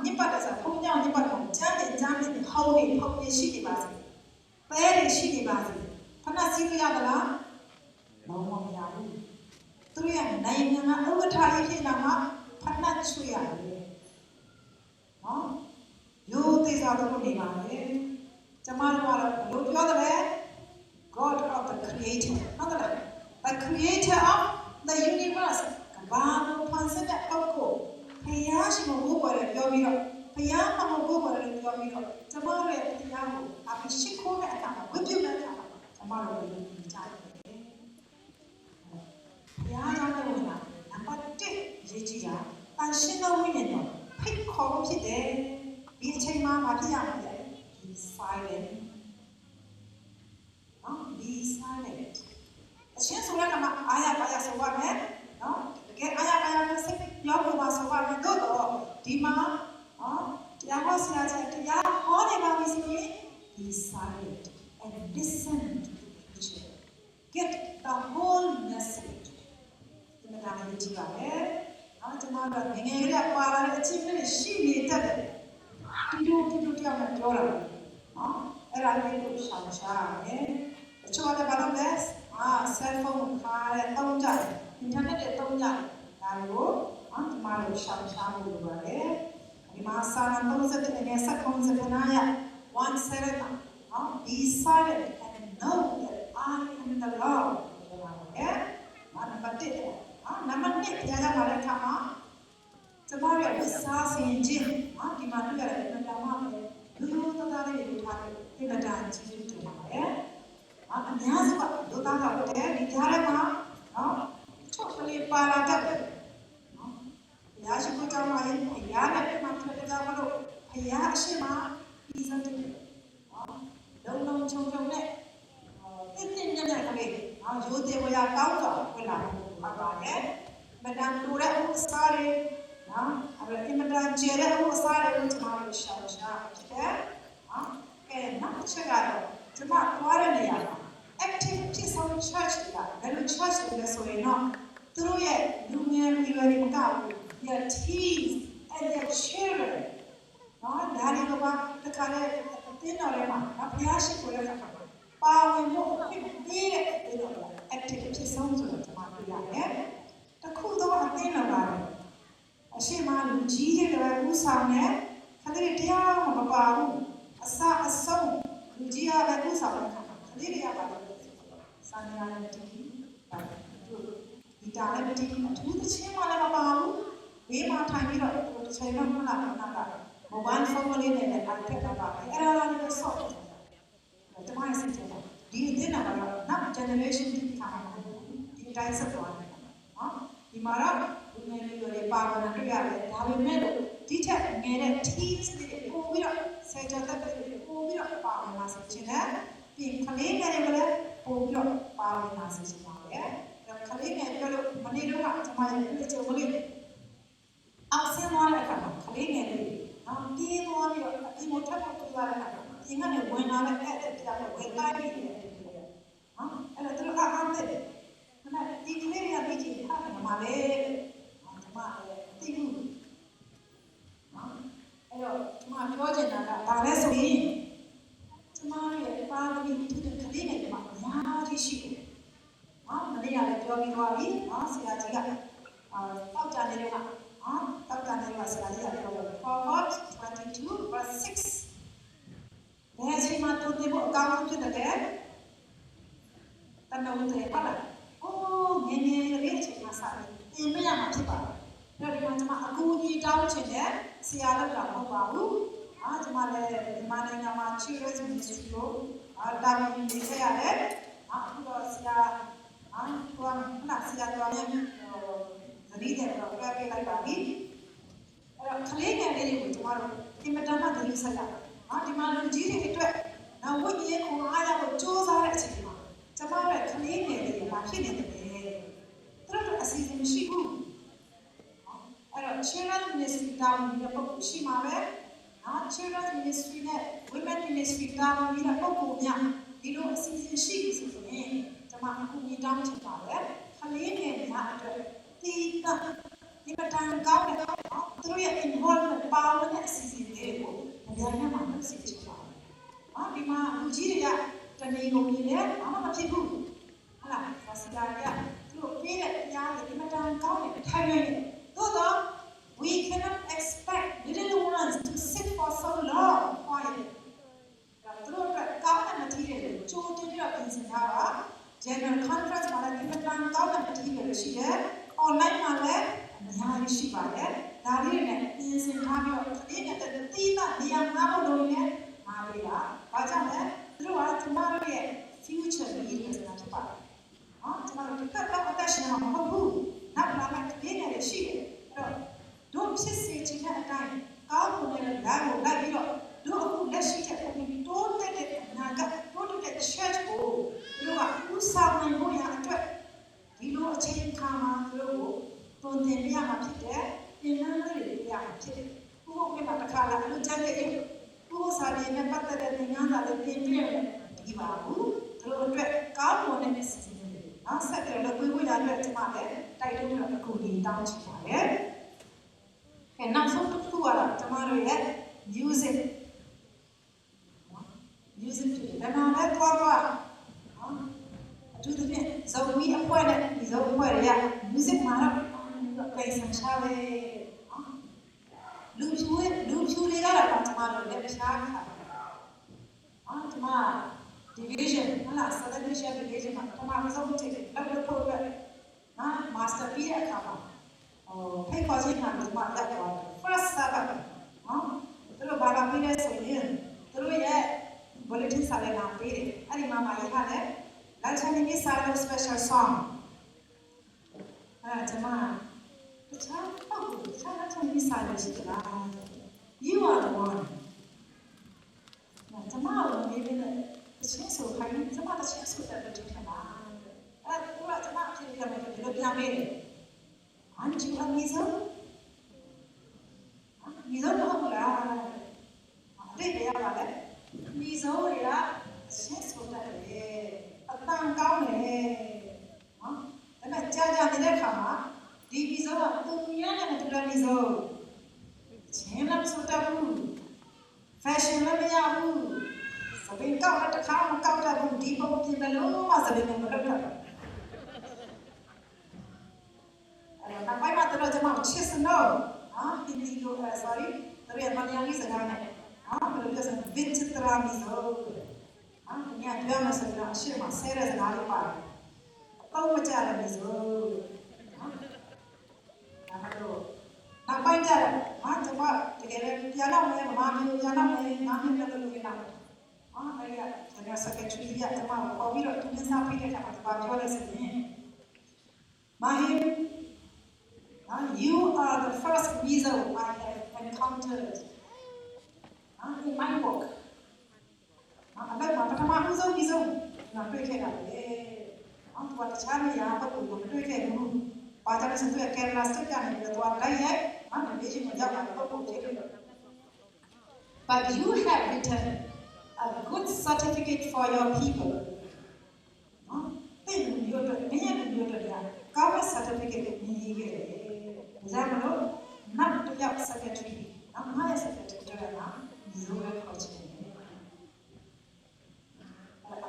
ညစ်ပတ်တဲ့ဆိုဖုန်းကျောင်းညစ်ပတ်တော့ကျမ်းတွေဟောင်းတွေဖုန်းတွေရှိနေပါစေပဲတွေရှိနေပါစေဖဏတ်စီးလို့ရသလားလုံးဝမရဘူးသူတို့ရဲ့နိုင်ငံကဥပထာရေးဖြစ်လာမှဖဏတ်ချွေရတယ်နော်ရိုးသေးစားတော့နေပါလေကျမတို့ကတော့ဘယ်လိုပြောသလဲ God of the Creator ဟုတ်ကဲ့ the Creator of the universe ကဘာလို့ဖန်ဆင်းတဲ့ပုဂ္ဂိုလ်ဘုရားရှိခိုးဖို့ပေါ်တယ်ပြောပြီးတော့ဘုရားမှမဖို့ပေါ်တယ်ပြောပြီးတော့ကျမတို့ရဲ့ဘုရားကိုအပိရှိခိုးတဲ့အခါမှာဝိပုဒ်တဲ့အခါမှာကျမတို့ကိုယုံကြည်ကြတယ်ဘုရားကြောင့်လည်းဝင်လာနံပါတ်1ရေးကြည့်တာတန်ရှင်းသောဝိညာဉ်တော်ဖိတ်ခေါ်ဖြစ်တယ်ဒီအချိန်မှာမဖြစ်ရမှာလေ be silent နော် be silent အရှင်းဆိုရကမှာအာရပါရဆိုပါမယ်နော်တကယ်အာရပါရနဲ့စိတ်ပြောဖို့ပါဆိုပါမယ်တော့ဒီမှာနော်တရားဟောဆရာကြီးတရားဟောနေပါပြီဆိုရင် be silent and listen to the preacher get the whole message ဒီမှာလည်းကြည့်ပါမယ်နော်ကျွန်တော်တို့ငယ်ငယ်ကလေးပါလာတဲ့အချင်းလေးရှိနေတတ်တယ်တူတူတရားမှပြောတာနော်အဲ့ဒါလေးကိုရှောင်ရှားရတယ်တချို့ကဘာလို့လဲcell phone ခါတဲ့တုံးကြတယ် internet တွေတုံးကြတယ်ဒါကိုဒီမှာလို့ရှောင်ရှားဖို့လိုပါတယ်ဒီမှာစာနာ30နဲ့စက်ကုန်စကနာရ17နော် be silent and know that I am the Lord ရဲ့နံပါတ်1နံပါတ်2ကြားကြပါတဲ့အခါမှာကျမတို့ရဲ့စားစင်ခြင်းဒီမှာတွေ့ရတယ်အမှန်တမ်းပဲလူလူသားသားလေးတွေထားတယ်ဒီမတာကြီးကြီးတူပါတယ်အများစုကလူသားကတည်းကဒီကြားထဲမှာနော်ချုပ်ကလေးပါလာတတ်တယ်နော်ဘုရားရှိခိုးကြောင်းမှာရင်ဘုရားနဲ့ပြမထွက်ကြမလို့ဘုရားအရှိမပြီးစတဲ့နော်လုံချုံနဲ့တင်းညက်ကလေးရိုးသေးဝရကောင်းစွာဝင်လာလို့မှတ်ပါတယ်မတန်တူတဲ့ဥစ္စာတွေနော်အဲ့မတန်ကျဲတဲ့ဥစ္စာတွေကိုကျွန်တော်တို့ရှောင်ရှားဖြစ်တယ်နော်အဲ့နောက်ချက်ကတော့ကျွန်မသွားတဲ့နေရာမှာ active ဖြစ်ဆောင် church ကဘယ်လို church လဲဆိုရင်တော့သူတို့ရဲ့လူငယ်တွေတွေက their teens and their children နော်ဒါတွေကဘာတခါလဲတင်းတော်ထဲမှာဘုရားရှိခိုးတဲ့အခါမှာပါဝင်ဖို့ဖြစ်ပြီးတဲ့တင်းတော်က active ဖြစ်ဆောင်ဆိုတော့ကျွန်မတွေ့ရတယ်တခုတော့အတင်းတော်ပါတယ်အရှိမလူကြီးတွေလည်းဥဆောင်နေခဏလေးတရားမပါဘူးအစအဆုံးလူကြီးကလည်းဥဆောင်တဲ့အခါမှာခဏလေးရပါတော့စာနေရတဲ့တီဒီတာလည်းမတီးအထူးသဖြင့်မှလည်းမပါဘူးဘေးမှာထိုင်ပြီးတော့တစ်ချိန်တော့မလားခဏကမိုဘိုင်းဖုန်းလေးနဲ့လည်းအထက်ကပါပဲအဲ့ဒါလည်းဆော့တယ်တမိုင်းစစ်တယ်ဒီအတင်းကတော့နောက် generation ဒီခါမှာဒီတိုင်းဆက်သွားတယ်နော်ဒီမှာတော့လူငယ်လေးတွေပါဝင်တွေ့ရတယ်ဒါပေမဲ့ဒီထက်ငယ်တဲ့ teens တွေပို့ပြီးတော့ဆယ်ကျော်သက်တွေပို့ပြီးတော့ပါဝင်လာစေချင်တယ်ပြီးကလေးငယ်တွေလည်းပို့ပြီးတော့ပါဝင်လာစေချင်ပါတယ်ကလေးငယ်ပြောလို့မနေ့တော့ကျွန်မရဲ့ပြည့်စုံလေးအောက်ဆင်းသွားတဲ့အခါမှာကလေးငယ်တွေပြေးသွားပြီးတော့ဒီမို့ထပ်ထပ်သွားတဲ့အခါမှာဒီကနေဝင်လာတဲ့အဲ့တရားကိုဝင်လိုက်ပြီးတယ်အဲ့ဒါသူကအားတဲ့မနဒီကလေးရပြီးကြည့်ဟာမှာလေဒီမှာတိဘူးအဲ့တော့ဒီမှာပြောချင်တာကဒါလည်းဆိုရင်ကျမရဲ့ပါရမီတူတဲ့ကလေးတွေမှာအများကြီးရှိတယ်မနေ့ကလည်းပြောပြီးသွားပြီဆရာကြီးကတောက်ကြနေတော့တောက်ကြနေတော့ဆရာကြီးကပြောတယ် Proverbs 22 verse 6ဘယ်ချိန်မှတူတယ်ဖို့အကောင်းဆုံးဖြစ်တယ်တဏှုံတွေဟုတ်လားငယ်ငယ်လေးအချိန်မှစပြီးသင်မရမှာဖြစ်ပါတယ်ဒါဒီမှာကျွန်မအကူအညီတောင်းချင်တယ်ဆရာလောက်တာမဟုတ်ပါဘူးကျွန်မလည်းဒီမှာနိုင်ငံမှာ Children's Ministry ကိုတာဝန်ယူနေခဲ့ရတယ်အခုတော့ဆရာဆရာတော်လည်း ပေးလိုက်ပါပြီအဲ့တော့ကလေးငယ်လေးတွေကိုကျမတို့အင်မတန်မှသတိဆက်ရအောင်ဒီမှာလူကြီးတွေအတွက်နောက်ဝိညာဉ်ကိုအားရဖို့ကြိုးစားတဲ့အချိန်မှာကျမတို့ကလေးငယ်လေးတွေဖြစ်နေတယ်သူတို့အစီအစဉ်မရှိဘူးအဲ့တော့ Children Ministry တာဝန်ပြီးတော့ပုဂ္ဂိုလ်ရှိမှာပဲChildren Ministry နဲ့ Women Ministry တာဝန်ပြီးတော့ပုဂ္ဂိုလ်များဒီလိုအစီအစဉ်ရှိပြီဆိုရင်ကျမအခုညီတောင်းချင်ပါတယ်ကလေးငယ်များအတွက်ဒီမတန်ကောင်းတဲ့သူတို့ရဲ့ involvement ပါဝင်တဲ့အစီအစဉ်တွေကိုအများကြီးမှမသိချင်ပါဘူးဒီမှာလူကြီးတွေကတနေကုန်ကြီးနဲ့ဘာမှမဖြစ်ဘူးဟုတ်လားဒါစကားကသူတို့ပြေးတဲ့အရာတွေဒီမတန်ကောင်းတဲ့ထိုင်နေသို့တော့ we cannot expect little ones to sit for so long quiet သူတို့ကကောင်းတဲ့ material ကိုကြိုးတင်ပြီးတော့ပြင်ဆင်ထားတာ general conference မှာလည်းဒီမတန်ကောင်းတဲ့ material တွေရှိတယ် online မှာလည်းအများကြီးရှိပါတယ်ဒါလေးတွေနဲ့ပြင်ဆင်ထားပြီးတော့ဒီကတည်းကတိကျနေရာမှာလို့လုပ်နေမှာလေ။ဘာကြောင့်လဲ။သူတို့ကကျမတို့ရဲ့ future leaders တွေဖြစ်ပါတယ်။ကျမတို့တစ်ခါတော့အသက်ရှင်မှာမဟုတ်ဘူး။နောက်လာမယ့်ဒီနေ့လည်းရှိတယ်။အဲ့တော့တို့ဖြစ်စေချင်တဲ့အတိုင်းကောင်းမွန်တဲ့လမ်းကိုလိုက်ပြီးတော့တို့အခုလက်ရှိတဲ့ပုံပြီးတိုးတက်တဲ့အနာဂတ်တိုးတက်တဲ့ church ကိုတို့ကဦးဆောင်နိုင်ဖို့ရအတွက်ဒီလိုအချိန်အခါမှာတို့ကိုတုံ့ပြန်ရမှာဖြစ်တယ်။ပြင်လန်းတွေရမှာဖြစ်တယ်။ဘုရားကတခါလာလို့ကြက်တဲ့ဘုရားစာရင်းနဲ့ပတ်သက်တဲ့ဉာဏ်သာလည်းပြင်ပြည့်ဒီပါဘူးတို့အတွက်ကောင်းမွန်တဲ့စီစဉ်တွေဆက်ကြလို့ဝေးဝေးရတဲ့ကျမလည်းတိုက်တွန်းတော့အခုဒီတောင်းချင်ပါတယ်။နောက်ဆုံးတစ်ခုကတော့ကျမတို့ရဲ့ music ဖြစ်တယ်ဒါမှလည်းသွားအထူးသဖြင့်ဇော်ဝီအဖွဲနဲ့ဒီဇော်အဖွဲတွေက music မှာတော့ပြေးဆန်ချပဲလူဖြူတွေကတော့ကျမတို့လည်းရှားခါကျမ division ဟုတ်လား Southern Asia division မှာကျမဆုံးချင်တယ်လောက်ဖို့အတွက်master ပြီးတဲ့အခါမှာဖိတ်ခေါ်ခြင်းခံပြီးမှတက်သွားတယ် first Sabbath သူတို့ဘာသာပြီးလဲဆိုရင်သူတို့ရဲ့ bulletin စာလည်းလာပေးတယ်အဲ့ဒီမှာမှရေးထားတယ် Lalchanini Salo special song ကျမတခြားLalchanini Salo ရှိတယ်လား You are the one ကျမတို့နေနေတချင်းဆိုခိုင်းကျမတချင်းဆိုတဲ့တူထလာအဲ့ဒါကကျမအဖြစ်ပြမယ်ဒီလိုပြပေးတယ် Aren't you a miso? Miso တော့လားအဲ့ဒီရပါလေ Miso ရချင်းဆိုတာလေအတန်ကောင်းတယ်နော်ဒါပေမဲ့ကြာနေတဲ့ခါမှာဒီ Miso ကသူများနဲ့မတူတဲ့ Miso ချင်းလည်းဆိုတာဘူး fashion လည်းမရဘူးစပင်းကောက်တဲ့ခါမှာကောက်တဲ့ဘူးဒီပုံပြင်မလို့မစပင်းမလုပ်တော့နောက်ပိုင်းမှာတော့ကျွန်မချစ်စနော်ဒီဒီလိုsorry တရမန်ယာလီစကားနဲ့ဘယ်လိုလဲဆိုဗစ်ချတရာမီဆိုညပြောမှဆိုတော့အရှိမဆဲတဲ့စကားလေးပါတယ်တော့မကြရမီဆိုတော့နောက်ပိုင်းကျတော့ကျွန်မတကယ်လည်းပြန်တော့မယ်မမမျိုးပြန်တော့မယ်ငါမျိုးလည်းလုပ်နေတာအဲ့ဒီကကျွန်တော် secretary ကကျွန်မကိုခေါ်ပြီးတော့သူကစားပေးတဲ့အခါမှာပြောလဲဆိုရင်Mahim you are the first Miso I have encountered in my work. အဲ့ဒါပထမဦးဆုံး Miso ငါတွေ့ခဲ့တာလေ။ဘာတခြားနေရာဘက်ကိုမတွေ့ခဲ့ဘူး။ဘာကြောင့်လဲဆိုတော့ Kerala State ကနေပြီးတော့လိုက်ရဲ့ဒီချင်းမှာရောက်လာတော့ပုံဖြစ်တယ်။ But you have written a good certificate for your people. တင်မျိုးတော့မင်းရဲ့မျိုးတော့ကောင်းတဲ့ certificate ကိုမြည်ခဲ့တယ်။ဒါကြောင့်မလို့နောက်တစ်ယောက် secretary ငါရဲ့ secretary ကMiso ပဲခေါ်ချင်တယ်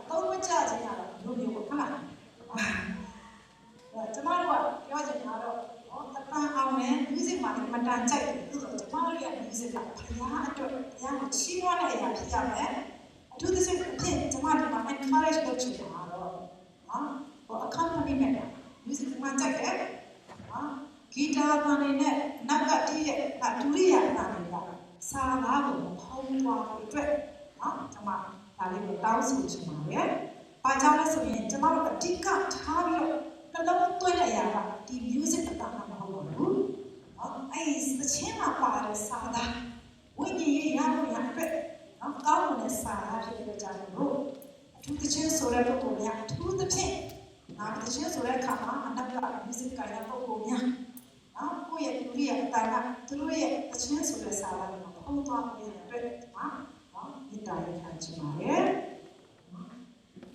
။တော့မကြခြင်းရတော့လူမျိုးဟုတ်လား။ကျမတို့ကပြောချင်တာတော့အတန်အောင်နဲ့ music မှာမတန်ကြိုက်တယ်။ကျမတို့ရဲ့ music ကဘုရားအတွက်ဘုရားကိုချီးမွမ်းတဲ့အရာဖြစ်ရမယ်။အထူးသဖြင့်ကျမတို့မှာ encourage လုပ်ချင်တာတော့accompaniment music မှာကြိုက်တယ်ဂီတာပန်နေနဲ့နောက်ကတီးရဲ့ဒူရိယာနာတွေကစာကားကိုဖောင်းသွားဖို့အတွက်ကျွန်မဒါလေးကိုတောင်းဆိုချင်ပါတယ်။ဘာကြောင့်လဲဆိုရင်ကျွန်တော်တို့အဓိကထားပြီးတော့နှလုံးသွင်းတဲ့အရာကဒီ music အတားမဟုတ်ပါဘူး။ ပါတယ်စာသားဝိညာဉ်ရေးရဖို့ရအတွက်နော်ကောင်းတဲ့စာသားဖြစ်တဲ့ကြောင့်လို့အထူးသဖြင့်ဆိုတဲ့ပုဂ္ဂိုလ်များအထူးသဖြင့်နော်သချင်းဆိုတဲ့အခါမှာအနောက်က music ကိုင်တဲ့ပုဂ္ဂိုလ်များနော်ကိုယ့်ရဲ့လူကြီးရဲ့အတိုင်းကသူတို့ရဲ့သချင်းဆိုတဲ့စာသားကိုဖုံးသွားဖို့ရအတွက်နော်မေတ္တာရခံချင်ပါတယ်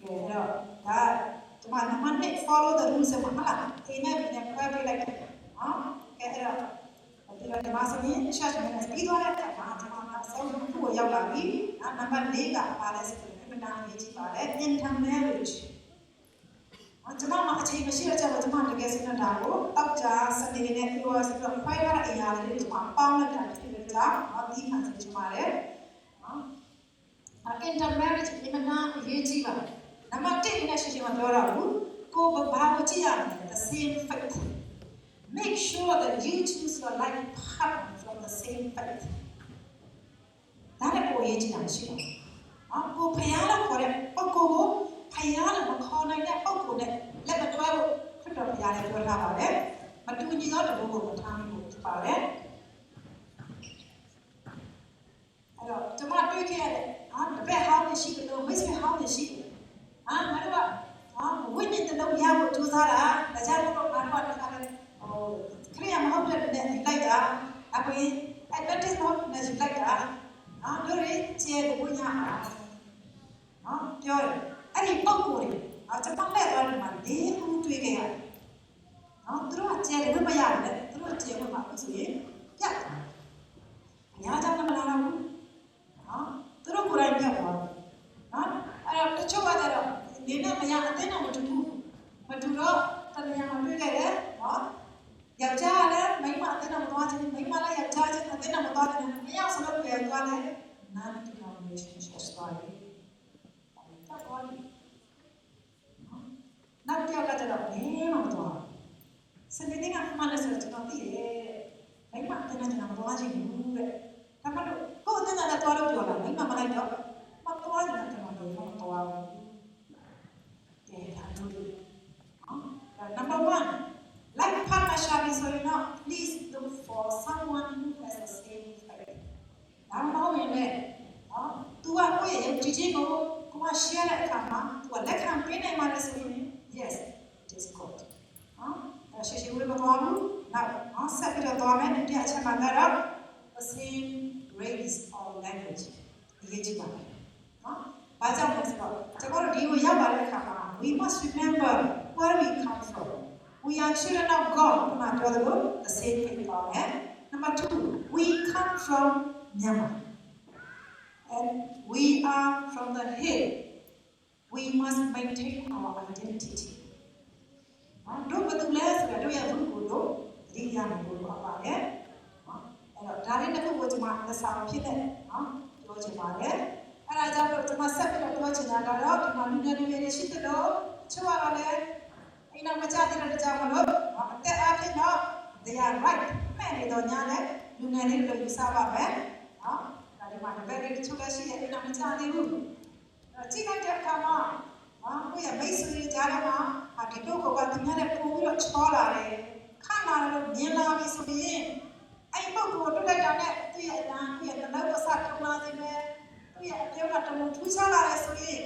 ကဲတော့ဒါဒီမှာနံပါတ်1 follow the rules မှာမလားဒီနေ့ပြန်ပြပေးလိုက်တယ်နော်ကဲအဲ့တော့ဒီမှာဆိုရင် chat နဲ့ပြီးသွားတဲ့အခါမှာဒီမှာဆက်ဖို့ရောက်လာပြီနံပါတ်4ကပါလဲဆိုရင်အမှန်တမ်းရေးကြည့်ပါလေ intermarriage ကျွန်မအချိန်မရှိတော့ကျွန်မတကယ်စနေတာကိုတောက်ကြစနေနဲ့ပြောဆိုတော့ fight ရတဲ့အရာလေးတွေကျွန်မပေါင်းလိုက်တာဖြစ်တဲ့ကြောင့်ဒီခံစားချင်ပါတယ်နော် intermarriage ဒီမှာအရေးကြီးပါတယ်နံပါတ်1နဲ့ရှိချင်မပြောတော့ဘူးကိုဘာကိုကြည့်ရမလဲ the same faith make sure that you choose your life partner from the same faith ဒါနဲ့ကိုရေးကြည့်တာရှိတယ်ကိုဖျားလို့ခေါ်တဲ့ပုဂ္ဂိုလ်ကိုဖျားလို့မခေါ်နိုင်တဲ့ပုဂ္ဂိုလ်နဲ့လက်မတွဲဖို့ခရစ်တော်ဖျားလည်းပြောထားပါတယ်မတူညီသောတဘိုးကိုမထားမိဖို့ဖြစ်ပါတယ်အဲ့တော့ကျွန်မတွေ့ခဲ့ရတယ်တပည့်ဟောင်းနေရှိတယ်လို့မိတ်ဆွေဟောင်းနေရှိတယ်ငါတို့ကဝိညာဉ်တလုံးရဖို့ကြိုးစားတာဒါကြောင့်မို့လို့ငါတို့ကတခါတည်းခရိယာမဟုတ်တဲ့နဲ့လိုက်တာအခုရင် advertisement နဲ့လိုက်တာတို့ရကျေတဲ့ဝိညာဉ်ပြောတယ်အဲ့ဒီပုံကိုယ်ကျွန်မလက်တော်မှာလေးခုတွေ့ခဲ့ရတယ်သူတို့ကကျေတယ်မရတယ်သူတို့ကျေဖို့မှာဆိုရင်ပြတ်တယ်အများကြောင့်မလာတော့ဘူးသူတို့ကိုယ်တိုင်ပြတ်သွားတယ်အဲ့တော့တချို့ကတော့ဒီနေ့မရအတင်းတော့မတူဘူးမတူတော့တမန်မှာတွေ့ခဲ့တယ်ယောက်ျားလည်းမိန်းမအတင်းတော့မသွားချင်မိန်းမလည်းယောက်ျားချင်းအတင်းတော့မသွားချင်မရဆိုတော့ပြန်သွားတယ် non-denominational story နောက်တစ်ယောက်ကကျတော့ဘယ်မှမသွားစနေနေ့ကမှလည်းဆိုတော့ကျွန်တော်သိတယ်မိမအတင်းနဲ့ကျွန်တော်မသွားချင်ဘူးတဲ့ဒါမှမဟုတ်ကိုယ်အတင်းနဲ့သွားလို့ပြောတာမိမမလိုက်တော့မသွားချင်တယ်ကျွန်တော်တို့မသွားဘူးတဲ့ဒါတို့number 1 like partnership is so not please look for someone who has the same faith ဒါမှမဟုတ်ရင်လည်းသူကကိုယ့်ရဲ့ကြည်ကြီးကိုshare တဲ့အခါမှာသူကလက်ခံပေးနိုင်ပါတယ်ဆိုရင် yes it is good ရှေ့ဝေးမသွားဘူးနောက်ဆက်ပြီးတော့သွားမယ်ဒီအချက်မှာကတော့ the same race or language အရေးကြီးပါတယ်ဘာကြောင့်လဲဆိုတော့ကျွန်တော်တို့ဒီကိုရောက်လာတဲ့အခါမှာ we must remember where we come from we are children of God ဒီမှာပြောသလို the same faith ပါမယ် number 2 we come from Myanmar and we are from the hill. We must maintain our identity. တို့ဘယ်သူလဲဆိုတော့တို့ရဲ့ဘုကိုတို့တတိယမျိုးပါပါတယ်အဲ့တော့ဒါလေးတစ်ခုကိုကျွန်မလက်ဆောင်ဖြစ်တဲ့ပြောချင်ပါတယ်အဲ့ဒါကြောင့်ကျွန်မဆက်ပြီးတော့ပြောချင်တာကတော့ဒီမှာလူငယ်တွေရှိတယ်လို့ချို့ကတော့လည်းအိမ်တော်မကြတဲ့ကြောင့်မလို့အသက်အဖြစ်တော့ they are right မဲ့နေတော့ညာလဲလူငယ်တွေလို့ယူဆပါမယ်ဒီမှာဘယ်လိုချုပ်လဲရှိရဲ့အဲ့ဒါမချသေးဘူးကြည့်လိုက်တဲ့အခါမှာကိုယ့်ရဲ့မိတ်ဆွေကြားထဲမှာဒီတော့ကသူများနဲ့ပို့ပြီးတော့ချောလာတယ်ခဏလာတော့မြင်လာပြီဆိုရင်အဲ့ပုဂ္ဂိုလ်တွေ့လိုက်တာနဲ့သူ့ရဲ့အတန်းသူ့ရဲ့နှလုံးအစထုံလာနေတယ်သူ့ရဲ့အပြုံးကတမထူးခြားလာတယ်ဆိုရင်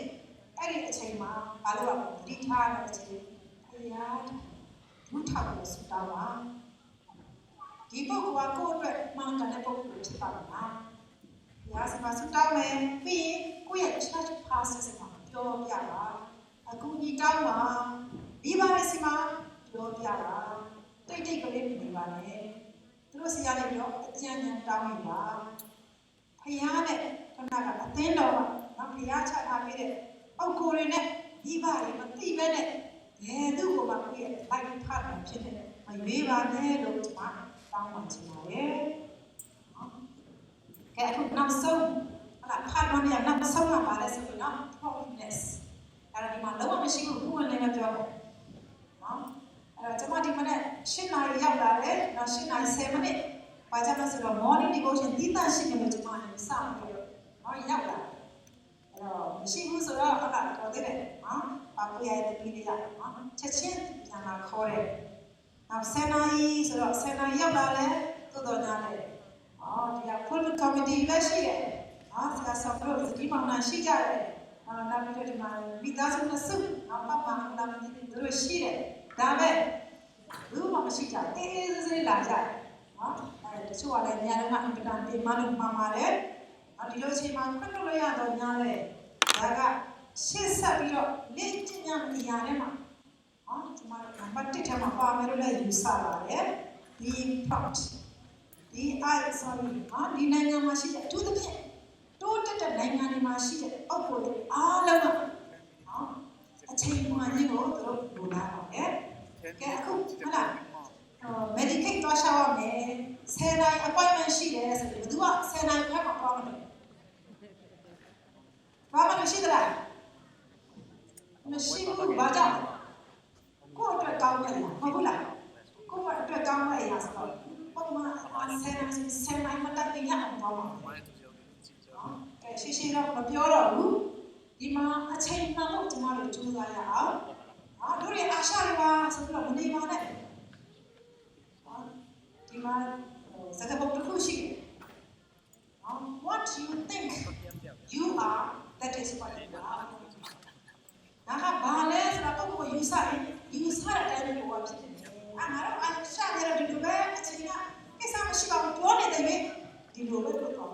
အဲ့ဒီအချိန်မှာဘာလို့လဲသတိထားတဲ့အချိန်အရာဒုထောက်လို့ဆိုတာပါဒီပုဂ္ဂိုလ်ကကိုယ့်အတွက်မှန်ကန်တဲ့ပုဂ္ဂိုလ်ဖြစ်ပါလားရာစပါစတောင်းမယ်ပြီးကိုယ့်ရဲ့ church pastor မှာပြောပြပါအခုဒီတောင်းပါဒီပါရစီမှာပြောပြပါတိတ်တိတ်ကလေးနေပါနဲ့သူတို့ဆရာတွေပြောအကျဉ်းဉာဏ်တောင်းနေပါဖျားနဲ့ခဏကအသင်းတော်မှာဖျားချထားပေးတဲ့ပုဂ္ဂိုလ်တွေနဲ့ဒီပါတွေမသိပဲနဲ့ဘယ်သူ့ကိုမှကိုယ့်ရဲ့ life partner ဖြစ်နေမရွေးပါနဲ့လို့ကျွန်မတောင်းပန်ချင်ပါတယ်ကဲအခုနောက်ဆုံးဖတ်လို့ရနောက်ဆုံးမှာပါလဲဆိုတော့ promise အဲ့ဒါဒီမှာလုံးဝမရှိဘူးဘုရားလည်းမပြောဘူးအဲ့တော့ကျွန်မဒီမနေ့7 နာရီရောက်လာတယ်နောက်7 နာရီ10မိနစ်ဘာကြောင့်လဲဆိုတော့ morning devotion တည်တတ်ရှိနေလို့ကျွန်မလည်းစောင့်ပြီးတော့ရောက်လာအဲ့တော့မရှိဘူးဆိုတော့ဟုတ်လားတော်သေးတယ်ဘာကိုရတဲ့ပြီးလေးရချက်ချင်းပြန်လာခေါ်တယ်နောက်10 နာရီဆိုတော့10 နာရီရောက်လာလဲသို့တော်ညာလဲ ဒီက full committee လည်းရှိတယ်ဆရာဆောင်တို့ဒီမှာမှရှိကြတယ်နောက်ပြီးတော့ဒီမှာမိသားစုနဲ့စုနောက်ပတ်ပါလာမသိဘူးတို့ရှိတယ်ဒါပဲဘူးမှမရှိကြအေးအေးဆေးလာကြတယ်တချို့ကလည်းညလုံးကအင်တာနက်မလို့မှာပါတယ်ဒီလိုအချိန်မှာခွင့်လို့ရတော့ညာလဲဒါကရှေ့ဆက်ပြီးတော့လေ့ကျင့်ရမယ့်နေရာထဲမှာဒီမှာနံပါတ်1ထဲမှာပါမယ်လို့လည်းယူဆပါတယ်ဒီ prompt ဒီ sorry ဒီနိုင်ငံမှာရှိတဲ့အထူးသဖြင့်တိုးတက်တဲ့နိုင်ငံတွေမှာရှိတဲ့အောက်ကိုအားလုံးကအချိန်မှန်ကြီးကိုသူတို့လိုလားပါတယ်ကဲအခုဟုတ်လားmedicate တော့ရှောက်ရမယ်10နိုင် appointment ရှိတယ်ဆိုပြီးဘယ်သူက10နိုင်ဖက်မှာသွားမလို့ရှိသလားမရှိဘူးဘာကြောင့်ကိုယ့်အတွက်ကောင်းတယ်ဟုတ်ဘူးလားကိုယ့်အတွက်ကောင်းတဲ့အရာဆိုတော့ပုံမှန်10နိုင်မတက်ပြရအောင်သွားမှာရှိတော့မပြောတော့ဘူးဒီမှာအချိန်မှန်လို့ကျမတို့ကြိုးစားရအောင်တို့တွေအားရှာရပါဆိုပြီးတော့မနေပါနဲ့ဒီမှာစကားပုံတစ်ခုရှိတယ် what you think you are that is what you are ဒါကဘာလဲဆိုတော့ကိုယ်ယူဆတဲ့အတိုင်းကိုဖြစ်တယ်ငါတို့အားရှာရတဲ့ဒီလိုပဲအချိန်ကကိစ္စမရှိပါဘူးပြောနေတဲ့ပဲဒီလိုပဲပြောတော့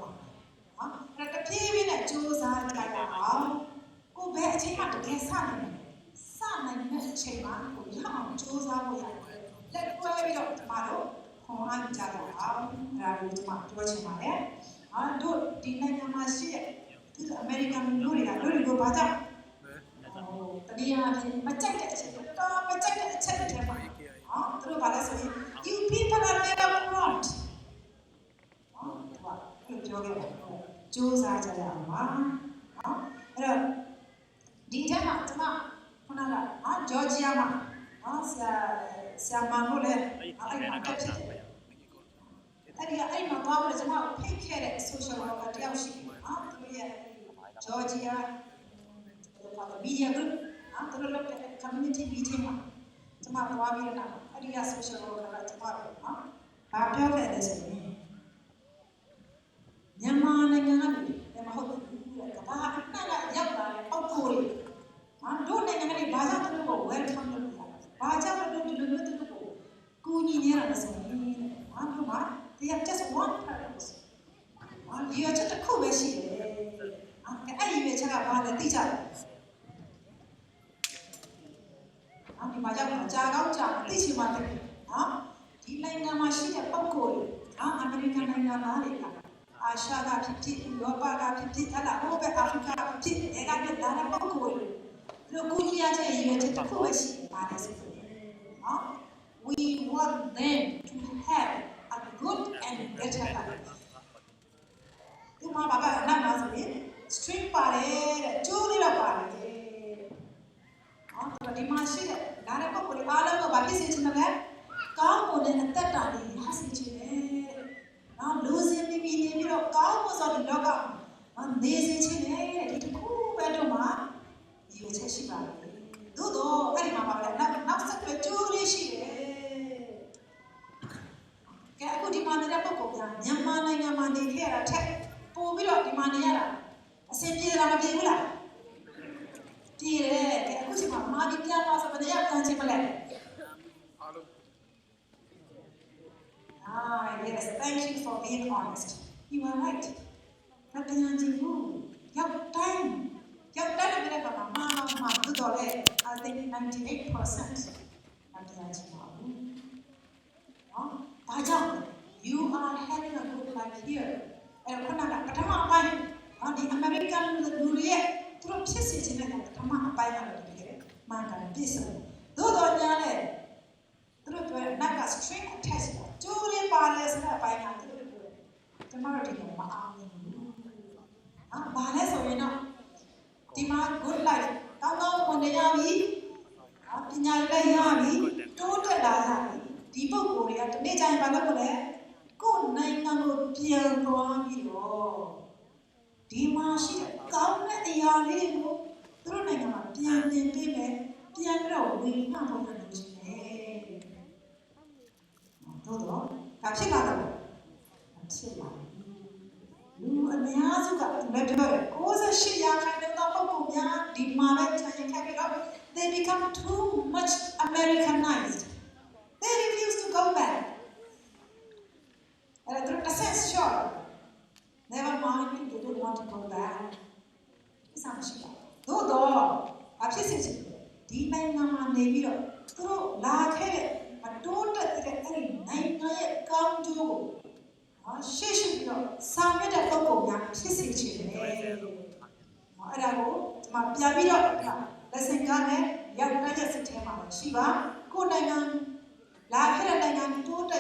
အဲ့ဒါတဖြည်းဖြည်းနဲ့ကြိုးစားကြရအောင်ကိုယ်ပဲအချိန်မှတကယ်စနိုင်တဲ့အချိန်မှာကိုရအောင်ကြိုးစားဖို့ရတယ်လက်တွဲပြီးတော့ကျမတို့ခွန်အားကြရအောင်အဲ့ဒါကိုကျမပြောချင်ပါတယ်တို့ဒီနိုင်ငံမှာရှိတဲ့ဒီအမေရိကန်လူတွေကိုဘာကြောင့်တနည်းအားဖြင့်မကြိုက်တဲ့အချက်တော့မကြိုက်တဲ့အချက်တွေမှာသူတို့ဘာလဲဆိုရင် you people are never prompt ပြောခဲ့တယ်ကြိုးစားကြရအောင်ပါအဲ့တော့ဒီထက်မှာကျမခုနကဂျော်ဂျီယာမှာဆရာမမို့လဲအဲ့မှာတက်ဖြစ်တယ်အဲ့မှာသွားပြီးကျမဖိတ်ခဲ့တဲ့ social worker တယောက်ရှိတယ်သူတို့ရဲ့ဂျော်ဂျီယာmedia group သူတို့လုပ်တဲ့ community meeting မှာကျမသွားပြီးတော့အဲ့ဒီက social worker ကကျမတို့ဘာပြောခဲ့လဲဆိုရင်မြန်မာနိုင်ငံကနေမဟုတ်ဘူးကဘာအနှံ့ကရောက်လာတဲ့အောက်ကိုတွေတို့နိုင်ငံကနေဘာကြောင့်သူတို့ကို welcome လုပ်ရလဲဘာကြောင့်တို့ဒီလိုမျိုးသူတို့ကိုကူညီနေရလဲဆိုရင်တို့မှာ they have just one purpose ဒီအချက်တစ်ခုပဲရှိတယ်အဲ့ဒီပဲချက်ကဘာလဲသိကြတယ်ဒီမှာရောက်တော့ကြာကောင်းကြာသိချင်မှသိဒီနိုင်ငံမှာရှိတဲ့ပုံကိုယ်တွေအမေရိကန်နိုင်ငံသားတွေကအာရှကဖြစ်ဖြစ်ဥရောပကဖြစ်ဖြစ်အဲ့ဒါဟိုဘက်အာဖရိကဖြစ်အဲ့ဒါပြလာတဲ့ပုံကိုယ်တွေကူညီရတဲ့ရည်ရွယ်ချက်တစ်ခုပဲရှိပါတယ်ဆိုတော့we want them to have a good and better life ဒီမှာဘာကနားမှာဆိုရင် string ပါတယ်တဲ့ကျိုးလေးတော့ပါတယ်ဒီမှာရှိတဲ့ဒါနဲ့ပုံကိုယ်အားလုံးကဘာဖြစ်စေချင်တယ်လဲကောင်းမွန်တဲ့အသက်တာလေးရစေချင်တယ်လူစင်ပြီးနေပြီးတော့ကောင်းမွန်စွာဒီလောကနေစေချင်တယ်ဒီတစ်ခုပဲတော့မှရည်ရွယ်ချက်ရှိပါတယ်သို့တော့အဲ့ဒီမှာပါလဲနောက်ဆက်တွဲကျိုးလေးရှိတယ်ကဲအခုဒီမှာနေတဲ့ပုံကိုယ်ကမြန်မာနိုင်ငံမှာနေခဲ့ရတာထက်ပို့ပြီးတော့ဒီမှာနေရတာအဆင်ပြေလားမပြေဘူးလားပြေတယ်အခုချိန်မှာမာဒီပြန်ပါဆိုဘယ်နဲ့ပြန်ချင်မလဲyes, thank you for being honest. You are right. But the answer is your time. Your time is very good. I think 98%. But the answer is you are having a good life here. And when I come up by the American Luria, through pieces in it, come up by the Mark and Pisa. Though through not a string test. Julie Barnes by now. Tomorrow, Barnes or not. Demand good life. Come on, when they are me. Pinayami, total Lazari. People go at the daytime Balabole. Good night, no dear Boamio. Dimashi, come at the Yali. Through Nagama, Piano, we not over the todo, capilado, capilado. they become too much Americanized. They refuse to go back. They're sure. Never mind, they don't want to go back. Though, I say, the man Navy, through Lake, but don't let the night come to. She should know. Some of the Coco, she said, Arago, Yamida, Lesson Gane, Yamaja Tema, Shiva, Kodayan, Lake and Tota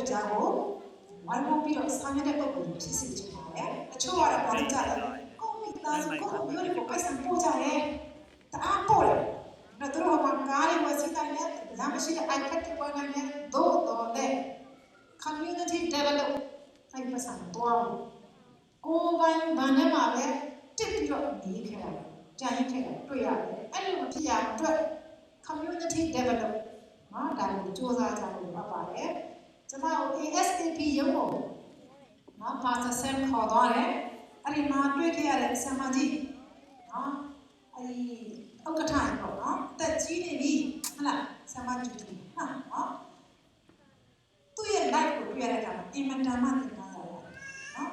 Jago, one more bit of some of the Coco, she said, a chua upon each other. Go, beautiful person, put her head. The apple. The throw of a guy was in the Yamashita, I kept it one again, though there. Community development. 5% သွားကိုယ်ပိုင်ဗန်ထဲမှာပဲတစ်ပြီးတော့နေခဲ့တာကြံ့ခဲ့တာတွေ့ရတယ်အဲ့လိုမဖြစ်ရအောင်အတွက် community develop နော်ဒါကိုစူးစမ်းကြလို့ပတ်ပါတယ်ကျွန်မတို့ ASAP ရုံးကိုနော် Pastor Sam ခေါ်သွားတယ်အဲ့ဒီမှာတွေ့ခဲ့ရတဲ့ဆရာမကြီးနော်အဲ့ဒီဥက္ကဋ္ဌပေါ့နော်တက်ကြီးနေပြီဟုတ်လားဆရာမကြီးဟာနော်သူ့ရဲ့ life ကိုတွေ့ရတဲ့အခါမှာအင်မတန်မှသင်ခန်းစာရတယ်နော်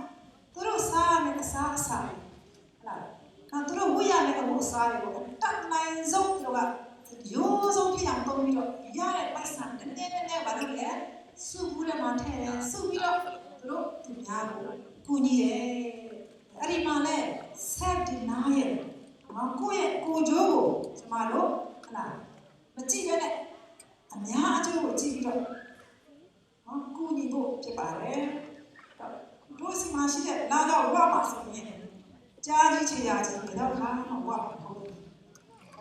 သူတို့စားမယ်အစားဟုတ်လားနော်သူတို့ဝတ်ရမယ့်အဝတ်အစားတွေကိုတတ်နိုင်ဆုံးသူကရိုးဆုံးဖြစ်အောင်သုံးပြီးတော့ရတဲ့ပိုက်ဆံနည်းနည်းပါလို့လေစုဘူးတဲ့မှာထည့်တယ်စုပြီးတော့သူတို့သူများကိုကူညီတယ်အဲ့ဒီမှာလဲဆက်ဒီနာရဲ့ကိုယ့်ရဲ့ကိုကြိုးကိုကျမတို့ဟုတ်လားမကြည့်ရနဲ့အများအကျိုးကိုကြည့်ပြီးတော့ကူညီဖို့ဖြစ်ပါတယ်တို့စီမရှိတဲ့လာတော့ဝါပါဆိုရင်ကြားကြီးချေရာကြီးတော့ခါမှဝါပါဟုတ်အဲ့